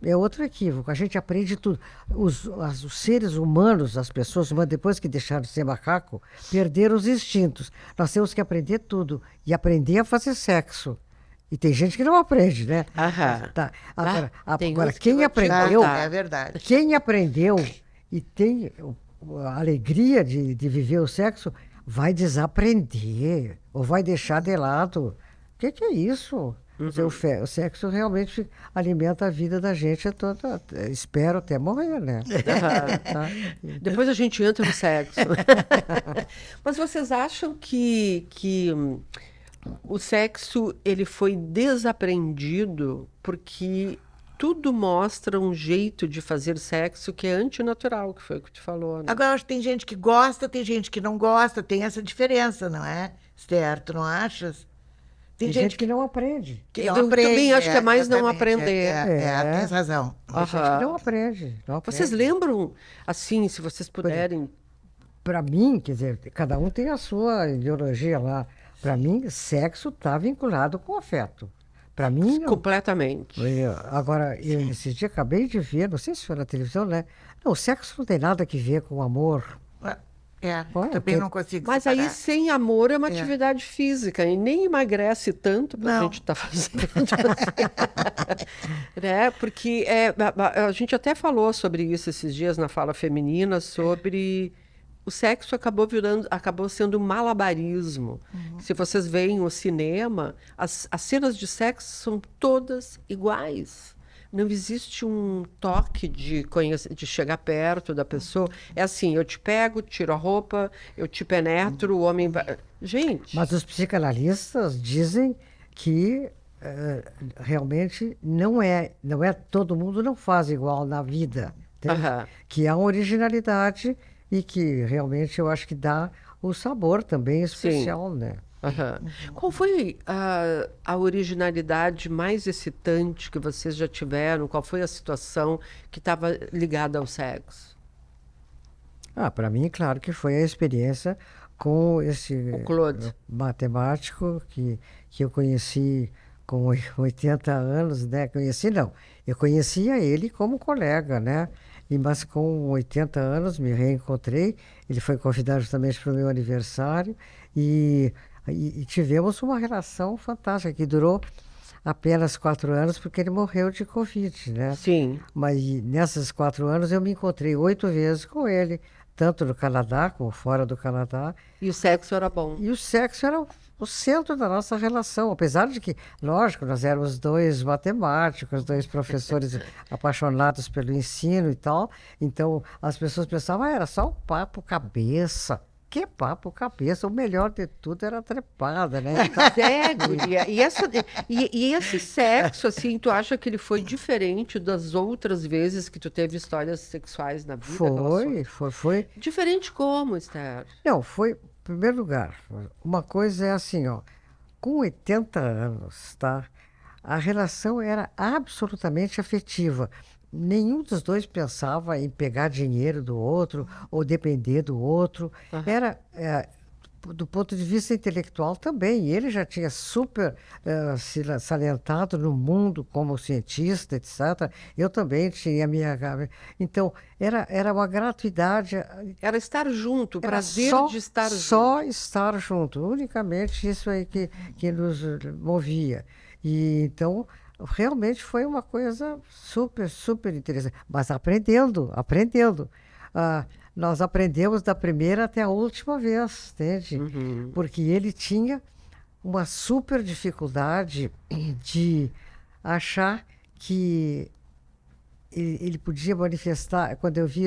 É outro equívoco. A gente aprende tudo. Os seres humanos, as pessoas humanas, depois que deixaram de ser macaco, perderam os instintos. Nós temos que aprender tudo. E aprender a fazer sexo. E tem gente que não aprende, né? Tá. Agora quem aprendeu... É verdade. Quem aprendeu e tem a alegria de viver o sexo, vai desaprender. Ou vai deixar de lado. O que é isso? O sexo realmente alimenta a vida da gente toda, espero até morrer, né? Tá? Depois a gente entra no sexo. Mas vocês acham que o sexo ele foi desaprendido porque tudo mostra um jeito de fazer sexo que é antinatural, que foi o que tu falou, né? Agora, acho que tem gente que gosta, tem gente que não gosta, tem essa diferença, não é, Esther? Tu não achas? Tem gente que não aprende. Eu também acho que é mais não aprender. Tem razão. Tem gente que não aprende. Vocês lembram, assim, se vocês puderem... Para mim, quer dizer, cada um tem a sua ideologia lá. Para mim, sexo está vinculado com afeto. Para mim... Completamente. Agora, esses dias acabei de ver, não sei se foi na televisão, né? Não, o sexo não tem nada a ver com amor. Também não consigo Mas separar. aí, sem amor, é uma atividade física. E nem emagrece tanto para a gente estar fazendo. Né? Porque a gente até falou sobre isso esses dias na Fala Feminina, sobre o sexo acabou sendo um malabarismo. Se vocês veem o cinema, as cenas de sexo são todas iguais. Não existe um toque de chegar perto da pessoa. É assim, eu te pego, tiro a roupa, eu te penetro, o homem vai... Gente... Mas os psicanalistas dizem que realmente não é todo mundo não faz igual na vida. Que há uma originalidade e que realmente eu acho que dá o sabor também especial, né? Qual foi a originalidade mais excitante que vocês já tiveram? Qual foi a situação que estava ligada ao sexo? Para mim, claro que foi a experiência com esse matemático que eu conheci com 80 anos, né? Eu conhecia ele como colega, né? Mas com 80 anos me reencontrei, ele foi convidado justamente para o meu aniversário e tivemos uma relação fantástica, que durou apenas 4 anos, porque ele morreu de Covid, né? Sim. Mas nesses 4 anos eu me encontrei 8 vezes com ele, tanto no Canadá como fora do Canadá. E o sexo era bom? E o sexo era o centro da nossa relação, apesar de que, lógico, nós éramos 2 matemáticos, 2 professores apaixonados pelo ensino e tal, então as pessoas pensavam, era só um papo cabeça. Que papo cabeça, o melhor de tudo era a trepada, né? E esse sexo, assim, tu acha que ele foi diferente das outras vezes que tu teve histórias sexuais na vida? Foi. Diferente como, Esther? Não, foi, em primeiro lugar, uma coisa é assim, com 80 anos, tá? A relação era absolutamente afetiva. Nenhum dos 2 pensava em pegar dinheiro do outro ou depender do outro. Era, do ponto de vista intelectual também. Ele já tinha super se salientado no mundo como cientista, etc. Eu também tinha a minha... Então, era uma gratuidade. Era estar junto, o prazer de estar junto. Só estar junto. Unicamente isso aí que nos movia. E então... Realmente foi uma coisa super, super interessante. Mas aprendendo. Nós aprendemos da primeira até a última vez, entende? Porque ele tinha uma super dificuldade de achar que ele podia manifestar. Quando eu vi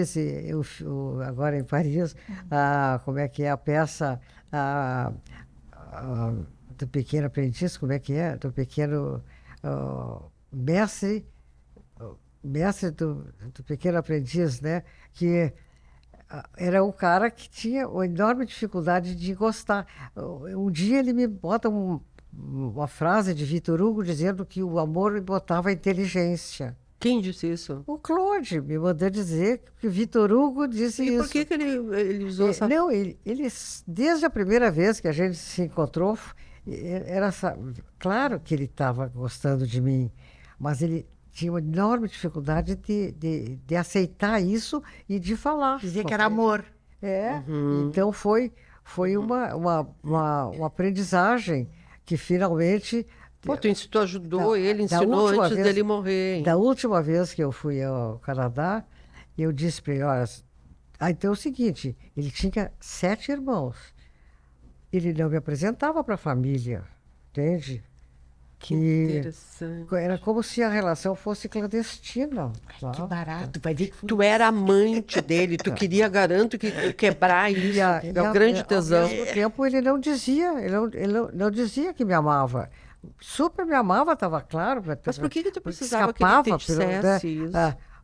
agora em Paris, como é que é a peça do Pequeno Aprendiz, como é que é? Do pequeno mestre do Pequeno Aprendiz, né? Que era o cara que tinha uma enorme dificuldade de gostar. Um dia ele me bota uma frase de Vitor Hugo dizendo que o amor botava a inteligência. Quem disse isso? O Claude me mandou dizer que o Vitor Hugo disse isso. E por que ele usou essa... Não, ele, desde a primeira vez que a gente se encontrou, claro que ele estava gostando de mim, mas ele tinha uma enorme dificuldade de aceitar isso e de falar. Dizer que era amor. Então foi uma aprendizagem que finalmente... Pô, tu ajudou ele, ensinou antes dele morrer. Hein? Da última vez que eu fui ao Canadá, eu disse para ele, olha, então é o seguinte, ele tinha 7 irmãos. Ele não me apresentava para a família, entende? Que interessante. Era como se a relação fosse clandestina. Que barato, vai ver que tu era amante dele, tu queria, garanto, que quebrar isso. É um grande tesão. Ao mesmo tempo, ele não dizia, ele não dizia que me amava. Super me amava, estava claro. Mas por que tu precisava que ele te dissesse isso?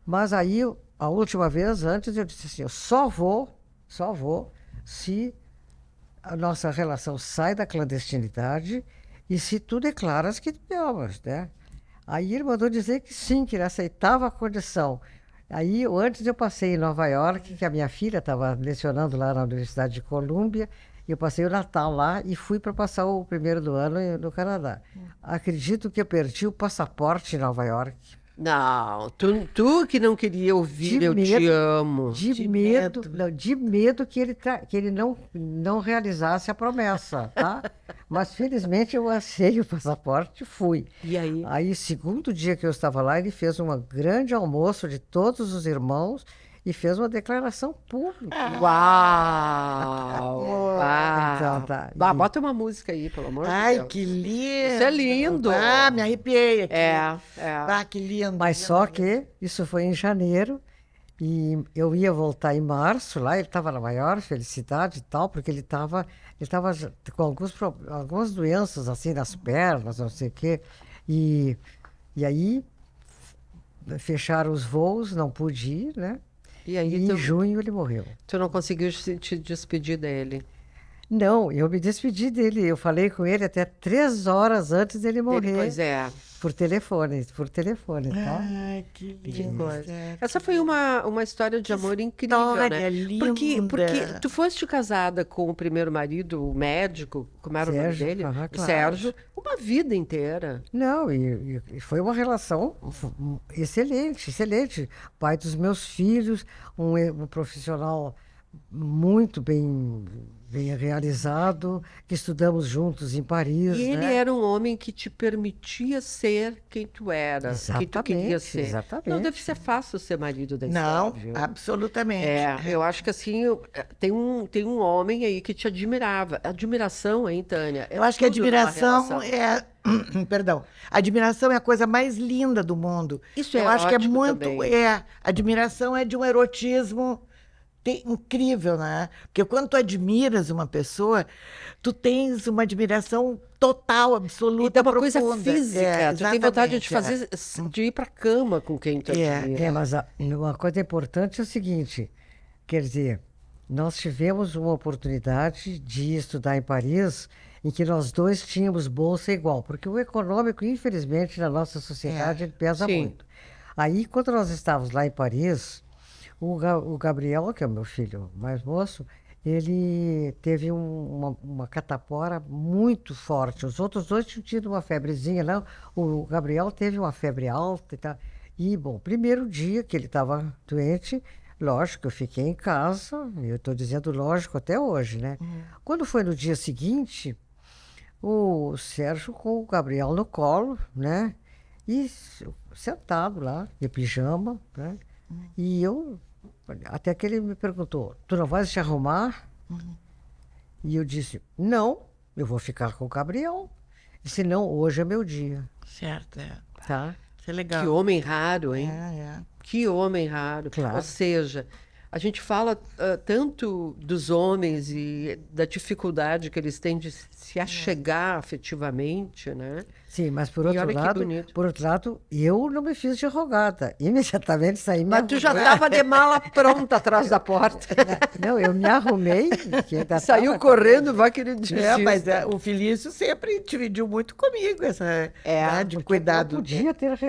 Mas aí, a última vez, antes, eu disse assim, eu só vou se a nossa relação sai da clandestinidade e se tu declaras que me amas, né? Aí ele mandou dizer que sim, que ele aceitava a condição. Aí, antes eu passei em Nova York, que a minha filha estava lecionando lá na Universidade de Colômbia, e eu passei o Natal lá e fui para passar o primeiro do ano no Canadá. Acredito que eu perdi o passaporte em Nova York. Não, tu que não queria ouvir eu te amo. De medo que ele não realizasse a promessa, tá? Mas felizmente eu achei o passaporte e fui. E aí? Aí, segundo dia que eu estava lá, ele fez um grande almoço de todos os irmãos e fez uma declaração pública. Uau! Então, tá. Bota uma música aí, pelo amor de Deus. Ai, que lindo! Isso é lindo! Me arrepiei aqui. É. Que lindo! Mas só que isso foi em janeiro e eu ia voltar em março lá, ele estava na maior felicidade e tal, porque ele estava com algumas doenças assim nas pernas, não sei o quê. E aí fecharam os voos, não pude ir, né? E aí, em junho ele morreu. Tu não conseguiu te despedir dele? Não, eu me despedi dele. Eu falei com ele até 3 horas antes dele morrer. Pois é. Por telefone, tá? Ai, que lindo. Essa foi uma história de amor incrível, né? Linda. Porque tu foste casada com o primeiro marido, o médico, como era Sérgio, o nome dele? claro. O Sérgio, uma vida inteira. Não, e foi uma relação excelente, excelente. Pai dos meus filhos, um profissional muito bem realizado, que estudamos juntos em Paris. E ele era um homem que te permitia ser quem tu era, quem tu queria ser. Exatamente. Não deve ser fácil ser marido da Não, Esther, viu? absolutamente. Eu acho que assim, tem um homem aí que te admirava. Admiração, hein, Tânia? Eu acho que a admiração perdão. A admiração é a coisa mais linda do mundo. Isso eu acho que é muito. Também. Admiração é de um erotismo incrível, né? Porque quando tu admiras uma pessoa, tu tens uma admiração total, absoluta, e dá uma profunda. coisa física. Tu tem vontade de ir para a cama com quem tu admira. Mas uma coisa importante é o seguinte, quer dizer, nós tivemos uma oportunidade de estudar em Paris em que nós dois tínhamos bolsa igual, porque o econômico, infelizmente, na nossa sociedade, ele pesa muito. Aí, quando nós estávamos lá em Paris, o Gabriel, que é o meu filho mais moço, ele teve uma catapora muito forte. Os outros dois tinham tido uma febrezinha, não. O Gabriel teve uma febre alta e tal. E, bom, primeiro dia que ele estava doente, lógico, eu fiquei em casa, eu estou dizendo lógico até hoje, né? Quando foi no dia seguinte, o Sérgio com o Gabriel no colo, né? E sentado lá, de pijama, né? E eu, até que ele me perguntou, tu não vais te arrumar? E eu disse, não, eu vou ficar com o Gabriel. E senão, hoje é meu dia, Certo, é. tá? Isso é legal. Que homem raro, hein? É. Que homem raro. Claro. Ou seja, a gente fala tanto dos homens e da dificuldade que eles têm de se achegar afetivamente, né? Sim, mas E olha que bonito. por outro lado, eu não me fiz de rogada. Imediatamente saí me Mas tu já arrumei. estava de mala pronta atrás da porta. Não, eu me arrumei. Que ainda Saiu tava- correndo, vai querer dizer. Mas o Felício sempre dividiu muito comigo essa de cuidado.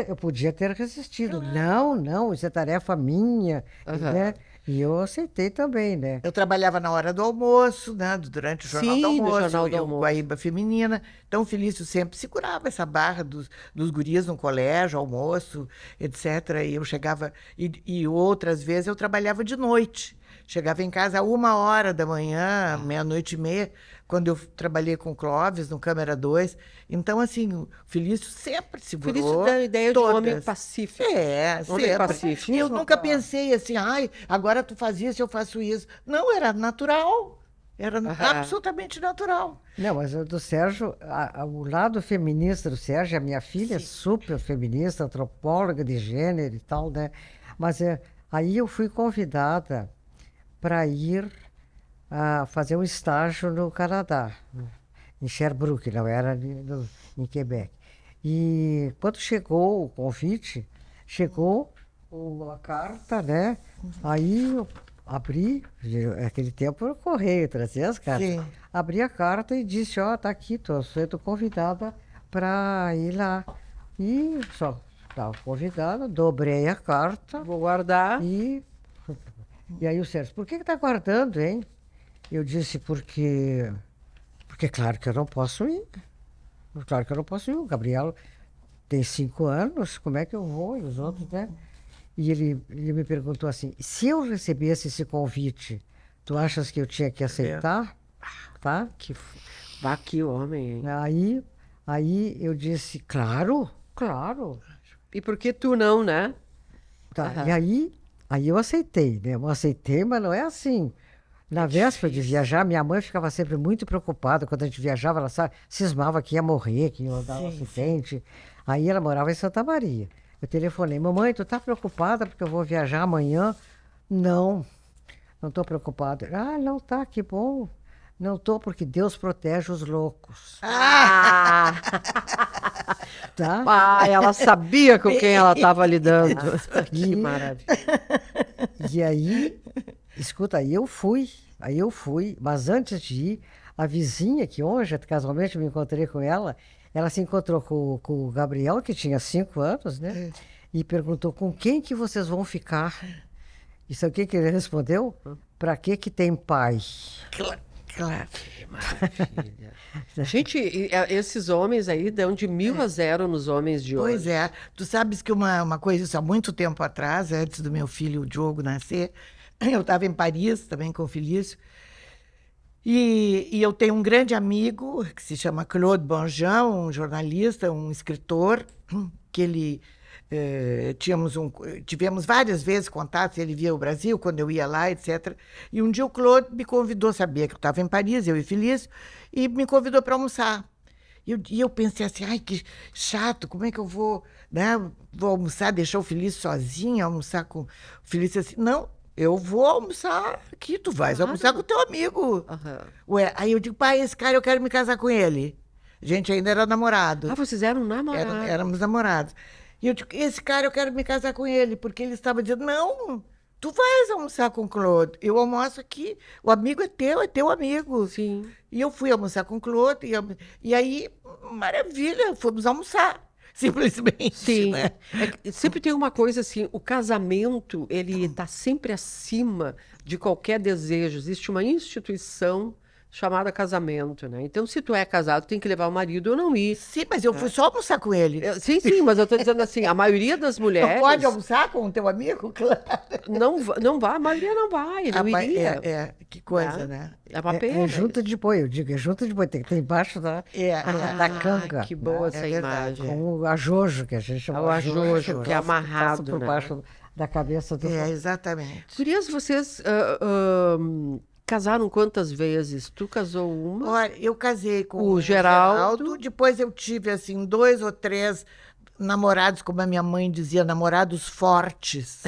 Eu podia ter resistido. Não, isso é tarefa minha, né? E eu aceitei também, né? Eu trabalhava na hora do almoço, né? Durante o Jornal Sim, do no Almoço, Jornal do eu, Almoço. Guaíba Feminina. Então, o Felício sempre segurava essa barra dos gurias no colégio, almoço, etc. E eu chegava... E outras vezes eu trabalhava de noite. Chegava em casa a 1h da manhã, meia-noite e meia, quando eu trabalhei com o Clóvis, no Câmara 2. Então, assim, o Felício sempre segurou. Felício dá a ideia de um homem pacífico. Sempre. pacífico. E eu nunca pensei assim, ai, agora tu faz isso, eu faço isso. Não, era natural. Era absolutamente natural. Não, mas o do Sérgio, o lado feminista do Sérgio, a minha filha é super feminista, antropóloga de gênero e tal, né? Mas aí eu fui convidada para ir fazer um estágio no Canadá, em Sherbrooke, não era em Quebec. E quando chegou o convite, chegou uma carta, né? Aí eu abri, naquele tempo eu correio, trazia as cartas. Sim. Abri a carta e disse, tá aqui, estou sendo convidada para ir lá. E só estava convidada, dobrei a carta Vou guardar. e aí o Sérgio, por que está guardando, hein? Eu disse, porque claro que eu não posso ir. Claro que eu não posso ir. O Gabriel tem 5 anos, como é que eu vou? E os outros, né? E ele me perguntou assim, se eu recebesse esse convite, tu achas que eu tinha que aceitar? Tá? Que homem, hein? Aí eu disse, claro. E por que tu não, né? Tá. E aí eu aceitei, né? Eu aceitei, mas não é assim. Na véspera de viajar, minha mãe ficava sempre muito preocupada. Quando a gente viajava, ela cismava que ia morrer, que ia dar um acidente. Aí ela morava em Santa Maria. Eu telefonei, mamãe, tu tá preocupada porque eu vou viajar amanhã? Não estou preocupada. Não tá, que bom. Não estou porque Deus protege os loucos. Tá? Ela sabia com quem ela estava lidando. Que maravilha. E aí, escuta, aí eu fui, mas antes de ir, a vizinha, que hoje, casualmente, me encontrei com ela se encontrou com o Gabriel, que tinha 5 anos, né? E perguntou, com quem que vocês vão ficar? E sabe o que ele respondeu? Para que tem pai? Claro. Que maravilha. Gente, esses homens aí dão de 1000-0 nos homens de hoje. Pois é. Tu sabes que uma coisa, isso há muito tempo atrás, antes do meu filho, o Diogo, nascer, eu estava em Paris, também com o Felício, e eu tenho um grande amigo, que se chama Claude Bonjean, um jornalista, um escritor, que ele... tivemos várias vezes contatos, ele via o Brasil quando eu ia lá, etc. E um dia o Claude me convidou, sabia que eu estava em Paris, eu e Felício, e me convidou para almoçar. E eu pensei assim, ai, que chato, como é que eu vou, né? Vou almoçar, deixar o Felício sozinho, almoçar com o Felício assim. Não, eu vou almoçar aqui, tu vais almoçar com o teu amigo. Ué, aí eu digo, pai, esse cara, eu quero me casar com ele. A gente ainda era namorado. Vocês eram namorados. Éramos namorados. E eu digo, esse cara, eu quero me casar com ele, porque ele estava dizendo, não, tu vais almoçar com o Claude, eu almoço aqui, o amigo é teu amigo. Sim. E eu fui almoçar com o Claude, e aí, maravilha, fomos almoçar, simplesmente. Sim. Né? Sempre tem uma coisa assim, o casamento, ele está sempre acima de qualquer desejo. Existe uma instituição chamada casamento, né? Então, se tu é casado, tem que levar o marido ou não ir. Sim, mas eu fui só almoçar com ele. Sim, mas eu estou dizendo assim, a maioria das mulheres... Não pode almoçar com o teu amigo? Claro. Não vai, a maioria não vai, não iria. Que coisa, né? É uma pena. É junta de boi, eu digo, é junta de boi, tem que ter embaixo da canga. Que boa essa verdade, imagem. Com o ajojo, que a gente chama. O ajojo, que é amarrado, por né? baixo da cabeça do... Exatamente. Gurias, vocês casaram quantas vezes? Tu casou uma? Olha, eu casei com O Geraldo. Depois eu tive, assim, 2 ou 3 namorados, como a minha mãe dizia, namorados fortes.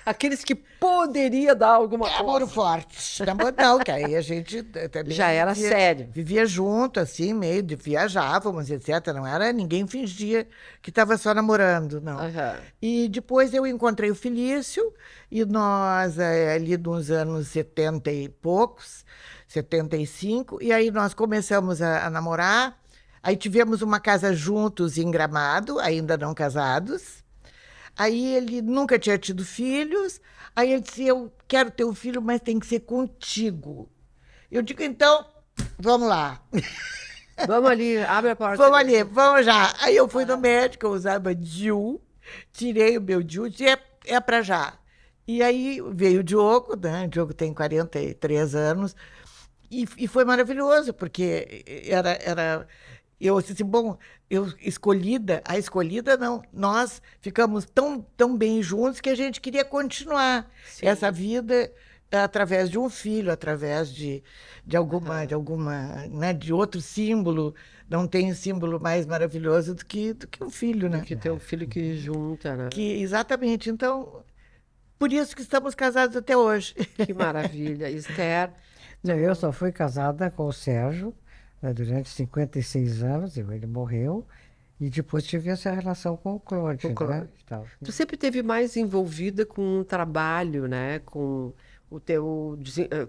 Aqueles que poderia dar alguma coisa. Namoro forte. Namoro não, que aí a gente também Já era sério. Vivia junto, assim, meio de viajávamos, etc. Não era, ninguém fingia que estava só namorando, não. Aham. E depois eu encontrei o Felício, e nós, ali nos anos 70 e poucos, 75, e aí nós começamos a namorar. Aí tivemos uma casa juntos em Gramado, ainda não casados. Aí ele nunca tinha tido filhos. Aí ele disse, eu quero ter um filho, mas tem que ser contigo. Eu digo, então, vamos lá. Vamos ali, abre a porta. Vamos ali, vamos já. Aí eu fui no médico, eu usava DIU, tirei o meu DIU, disse, é para já. E aí veio o Diogo, né? O Diogo tem 43 anos, e foi maravilhoso, porque eu disse, bom, a escolhida não, nós ficamos tão bem juntos que a gente queria continuar essa vida através de um filho, através de alguma, né, de outro símbolo. Não tem símbolo mais maravilhoso do que um filho, né? Que tem um filho que junta, né? Exatamente. Então, por isso que estamos casados até hoje. Que maravilha. Esther? Não, eu só fui casada com o Sérgio, né, durante 56 anos, ele morreu, e depois tive essa relação com o Claude. Com o Claude. Né, e tal. Tu sempre esteve mais envolvida com o trabalho, né? Com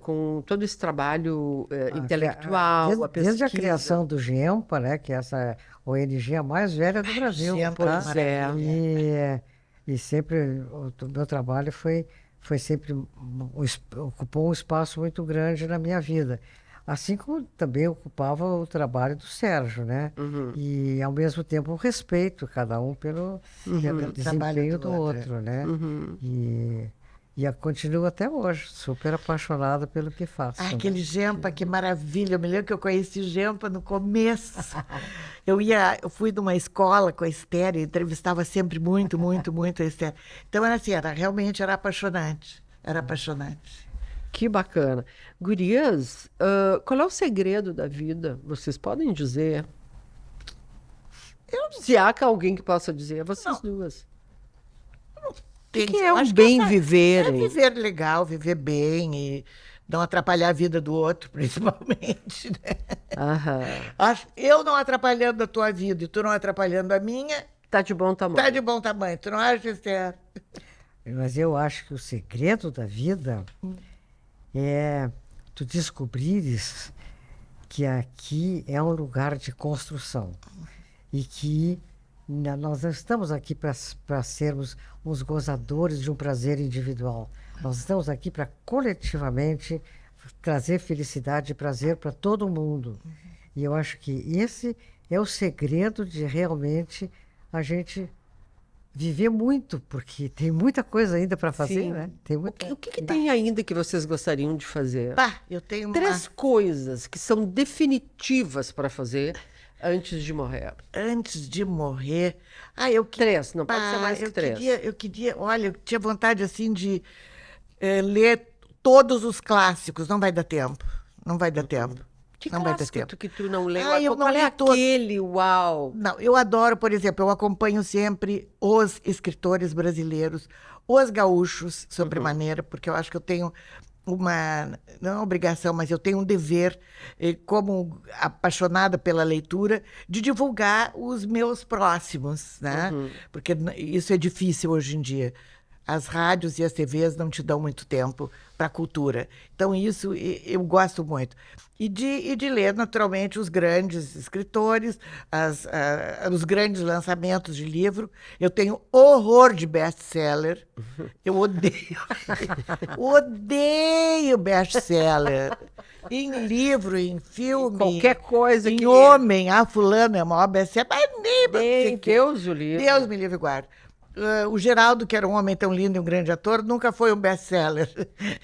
com todo esse trabalho intelectual, desde a pesquisa. criação do GEMPA, né, que é essa ONG a mais velha do Brasil. GEMPA, tá? Pois é. E sempre o meu trabalho foi sempre ocupou um espaço muito grande na minha vida. Assim como também ocupava o trabalho do Sérgio, né? Uhum. E, ao mesmo tempo, o respeito, cada um pelo desempenho do outro, né? Uhum. E continuo até hoje, super apaixonada pelo que faço. Ah, né? aquele Gempa, que maravilha. Eu me lembro que eu conheci o Gempa no começo. Eu fui numa escola com a Esther, e entrevistava sempre muito a Esther. Então era assim, realmente era apaixonante. Era apaixonante. Que bacana. Gurias, qual é o segredo da vida? Vocês podem dizer? Se há alguém que possa dizer, é vocês duas. O que é um bem viver? É viver legal, viver bem e não atrapalhar a vida do outro, principalmente. Né? Aham. Eu não atrapalhando a tua vida e tu não atrapalhando a minha. Tá de bom tamanho. Tá de bom tamanho. Tu não acha, Esther? Mas eu acho que o segredo da vida é tu descobrires que aqui é um lugar de construção e que nós não estamos aqui para sermos uns gozadores de um prazer individual. Nós estamos aqui para coletivamente trazer felicidade e prazer para todo mundo. E eu acho que esse é o segredo de realmente a gente viver muito, porque tem muita coisa ainda para fazer, Sim. né? Tem O muita... que tem ainda que vocês gostariam de fazer? Eu tenho 3 coisas que são definitivas para fazer antes de morrer. Antes de morrer... 3, não pode ser mais que 3. Eu queria... Olha, eu tinha vontade, assim, de ler todos os clássicos. Não vai dar tempo. Não vai dar tempo. Que não vai ter clássico tempo. que tu não leu? Eu Qual não é li todos. aquele? Uau! Não, eu adoro, por exemplo, eu acompanho sempre os escritores brasileiros, os gaúchos, sobremaneira, porque eu acho que eu tenho não é uma obrigação, mas eu tenho um dever, como apaixonada pela leitura, de divulgar os meus próximos, né? Porque isso é difícil hoje em dia. As rádios e as TVs não te dão muito tempo para a cultura. Então, isso eu gosto muito. E de ler, naturalmente, os grandes escritores, os grandes lançamentos de livro. Eu tenho horror de best-seller. Eu odeio. Odeio best-seller. Em livro, em filme. Qualquer coisa em que... homem. Fulano é o maior best-seller. Mas nem Deus o livre. Deus me livre e guarde. O Geraldo, que era um homem tão lindo e um grande ator, nunca foi um best-seller,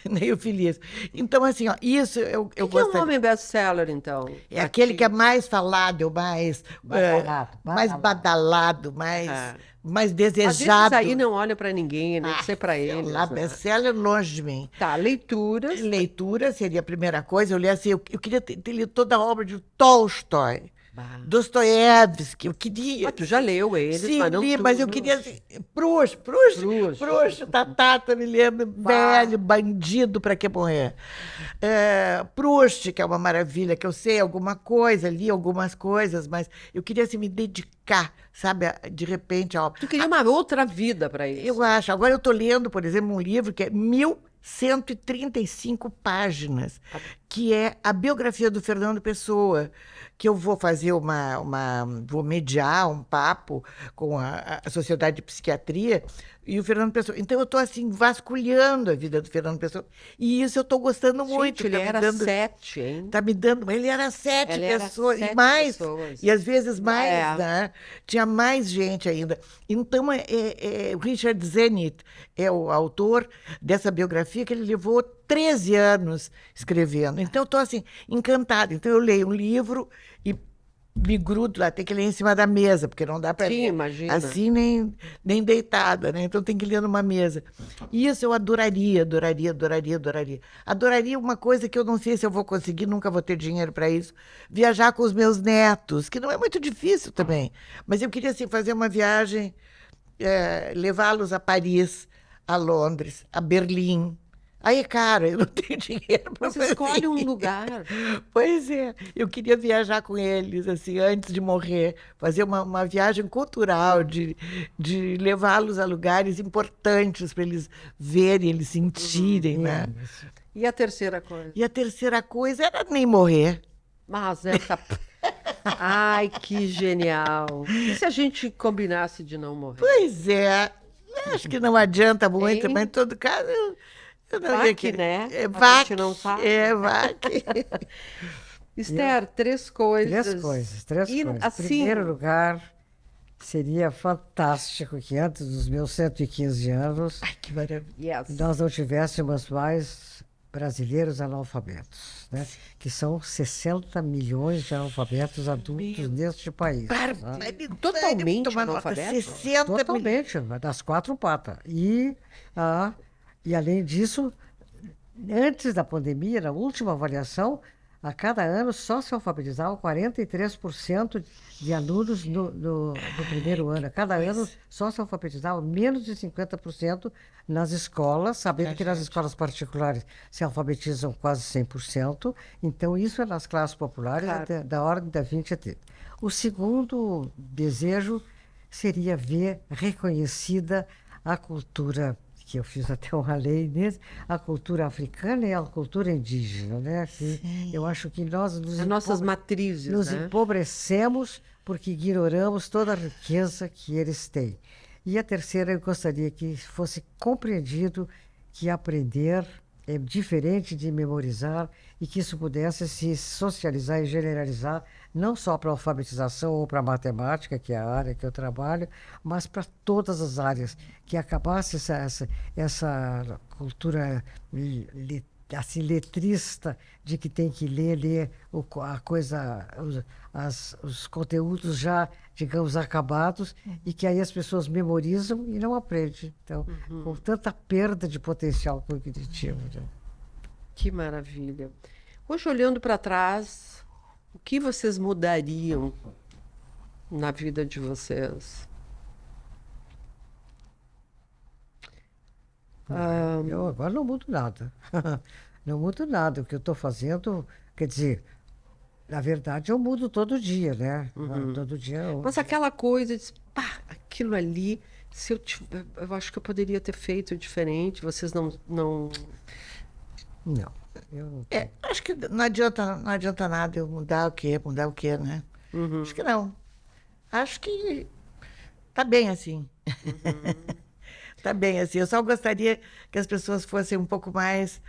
nem o Feliz. Então, assim, ó, isso eu O que é um gostaria. homem best-seller, então? É aquele que é mais falado, Badalado, mais badalado, É. mais Às vezes desejado. aí não olha para ninguém, nem sei para Sei eles. lá, Né? best-seller longe de mim. Tá, leituras. Leitura seria a primeira coisa. Eu li assim, eu queria ter lido toda a obra de Tolstói, Bah. Dostoiévski, eu queria. Ah, tu já leu eles, Sim, mas não li, tudo. mas eu queria assim, Proust, Tatata, me lembro, velho, bandido para que morrer. Proust, que é uma maravilha, que eu sei alguma coisa, li algumas coisas, mas eu queria assim, me dedicar, sabe, de repente a obra. Tu queria uma outra vida para isso. Eu acho. Agora eu estou lendo, por exemplo, um livro que é 1135 páginas, que é a biografia do Fernando Pessoa, que eu vou fazer vou mediar um papo com a Sociedade de Psiquiatria e o Fernando Pessoa. Então eu estou assim vasculhando a vida do Fernando Pessoa e isso eu estou gostando muito. Gente, ele era 7, hein? Tá me dando. Ele era 7 Ele era pessoas, 7 e mais, pessoas. e às vezes mais, É. né? Tinha mais gente ainda. Então, o Richard Zenit é o autor dessa biografia que ele levou 13 anos escrevendo. Então, eu estou assim, encantada. Então, eu leio um livro e me grudo lá, tem que ler em cima da mesa, porque não dá para Sim, ler imagina. assim nem deitada, né? Então tem que ler numa mesa. E isso eu adoraria. Adoraria uma coisa que eu não sei se eu vou conseguir, nunca vou ter dinheiro para isso, viajar com os meus netos, que não é muito difícil também. Mas eu queria assim, fazer uma viagem, levá-los a Paris, a Londres, a Berlim. Aí, cara, eu não tenho dinheiro para Mas fazer escolhe um isso. lugar. Pois é, eu queria viajar com eles, assim, antes de morrer, fazer uma viagem cultural, de levá-los a lugares importantes para eles verem, eles sentirem, né? E a terceira coisa? E a terceira coisa era nem morrer. Mas essa... Ai, que genial. E se a gente combinasse de não morrer? Pois é, acho que não adianta muito, Hein? mas em todo caso... Eu não Vai ia que, querer. né? A Vai gente não sabe. vai que... Esther, três coisas. Três E, coisas. assim, Primeiro lugar, seria fantástico que antes dos meus 115 anos Ai, que maravilha. yes. nós não tivéssemos mais brasileiros analfabetos, né? Que são 60 milhões de analfabetos adultos neste país. Tá? Totalmente Tomar nota, analfabeto? 60 milhões. Totalmente, das quatro patas. E além disso, antes da pandemia, na última avaliação, a cada ano só se alfabetizavam 43% de alunos no primeiro ano. A cada ano só se alfabetizavam menos de 50% nas escolas, sabendo que nas escolas particulares se alfabetizam quase 100%. Então, isso é nas classes populares Claro. da ordem da 20 a 30. O segundo desejo seria ver reconhecida a cultura, que eu fiz até uma lei nisso, a cultura africana e a cultura indígena, né? Que eu acho que nós As nossas matrizes, nos né? empobrecemos porque ignoramos toda a riqueza que eles têm. E a terceira, eu gostaria que fosse compreendido que aprender é diferente de memorizar e que isso pudesse se socializar e generalizar, não só para a alfabetização ou para a matemática, que é a área que eu trabalho, mas para todas as áreas, que acabasse essa cultura assim, letrista de que tem que ler a coisa, os conteúdos já, digamos, acabados, e que aí as pessoas memorizam e não aprendem. Então, com tanta perda de potencial cognitivo. Né? Que maravilha. Hoje, olhando para trás, o que vocês mudariam na vida de vocês? Eu agora não mudo nada. Não mudo nada. O que eu estou fazendo, quer dizer, na verdade, eu mudo todo dia, né? Todo dia eu... Mas aquela coisa de, pá, aquilo ali, se eu acho que eu poderia ter feito diferente, vocês não... Não. Eu não tenho. Acho que não adianta nada eu mudar o quê, né? Acho que não. Acho que tá bem assim. Tá bem assim. Eu só gostaria que as pessoas fossem um pouco mais...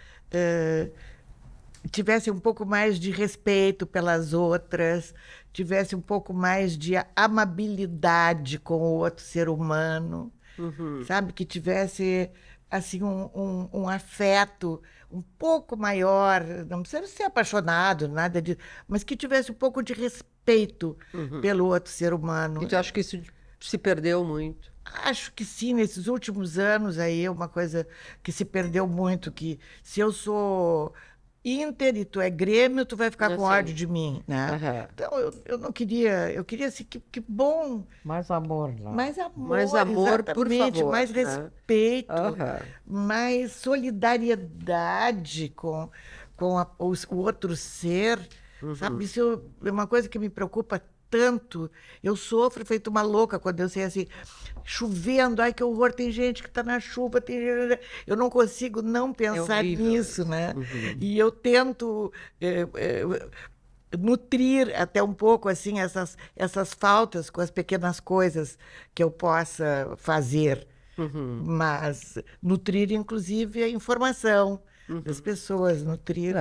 tivessem um pouco mais de respeito pelas outras, tivessem um pouco mais de amabilidade com o outro ser humano. sabe? Que tivesse assim um afeto um pouco maior, não precisa ser apaixonado, nada disso, mas que tivesse um pouco de respeito pelo outro ser humano. E tu acha que isso se perdeu muito? Acho que sim, nesses últimos anos aí é uma coisa que se perdeu muito, que se eu sou Inter e tu é Grêmio, tu vai ficar com ódio de mim, né? Então eu não queria, eu queria assim, que bom. Mais amor lá. Mais amor, Mais amor, por exatamente, favor. mais respeito, Aham. mais solidariedade com o outro ser, sabe? Isso é uma coisa que me preocupa tanto. Eu sofro feito uma louca quando eu sei assim, chovendo, ai que horror, tem gente que está na chuva, eu não consigo não pensar nisso, né? E eu tento nutrir até um pouco assim essas faltas com as pequenas coisas que eu possa fazer, mas nutrir inclusive a informação das pessoas, nutrir.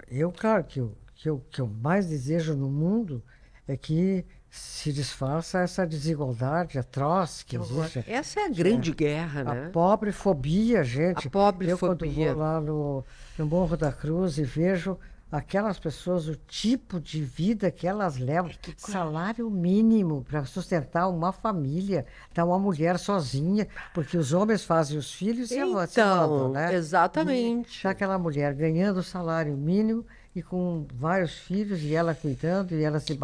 Não, claro, que eu mais desejo no mundo é que se desfaça essa desigualdade atroz que existe. Essa é a grande guerra, A né? pobrefobia, gente. A pobrefobia. Eu, quando vou lá no Morro da Cruz e vejo aquelas pessoas, o tipo de vida que elas levam, salário mínimo para sustentar uma família, tá uma mulher sozinha, porque os homens fazem os filhos e se mandam, né? Exatamente. Tá aquela mulher ganhando salário mínimo e com vários filhos, e ela cuidando, e ela se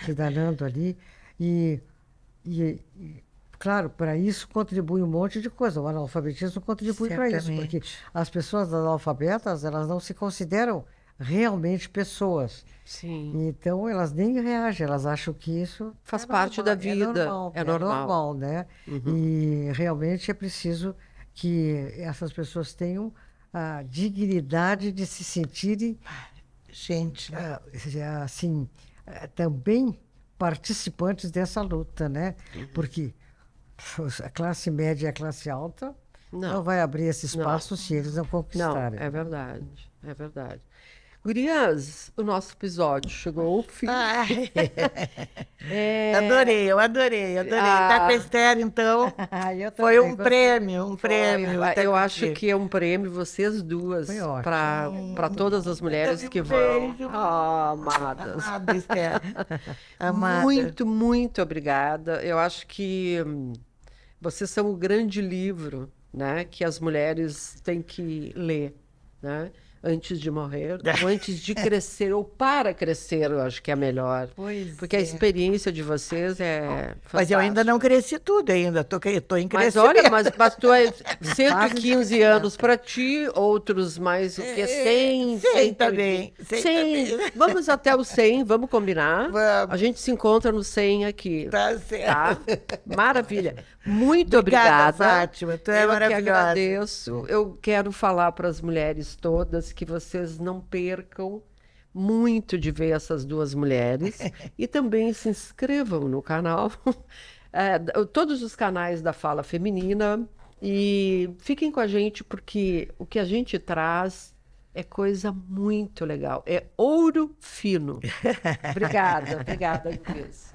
danando ali. E claro, para isso contribui um monte de coisa. O analfabetismo contribui para isso, porque as pessoas analfabetas, elas não se consideram realmente pessoas. Sim. Então, elas nem reagem, elas acham que isso Faz parte da vida. É normal. né? E realmente é preciso que essas pessoas tenham a dignidade de se sentirem Gente, assim, também participantes dessa luta, né? Porque a classe média e a classe alta não vai abrir esse espaço se eles não conquistarem. Não, é verdade, é verdade. Gurias, o nosso episódio chegou ao fim. Adorei. Tá com a Esther, então, foi um prêmio. Eu acho que é um prêmio, vocês duas, para todas as mulheres que vão. Amadas. Amada, Esther. Amada. Muito, muito obrigada. Eu acho que vocês são o grande livro, né, que as mulheres têm que ler, né? Antes de morrer, ou antes de crescer, ou para crescer, eu acho que é melhor. Porque a experiência de vocês é fantástica. Mas eu ainda não cresci tudo ainda, tô em crescimento. Mas olha, mas tu é 115 anos para ti, outros mais o que? 100? 100 também. 100. Vamos até o 100, vamos combinar? Vamos. A gente se encontra no 100 aqui. Tá certo. Tá? Maravilha. Muito obrigada. Fátima, tu é maravilhosa. Eu que agradeço. Eu quero falar para as mulheres todas que vocês não percam muito de ver essas duas mulheres e também se inscrevam no canal, todos os canais da Fala Feminina, e fiquem com a gente porque o que a gente traz é coisa muito legal, é ouro fino. Obrigada, Luiz.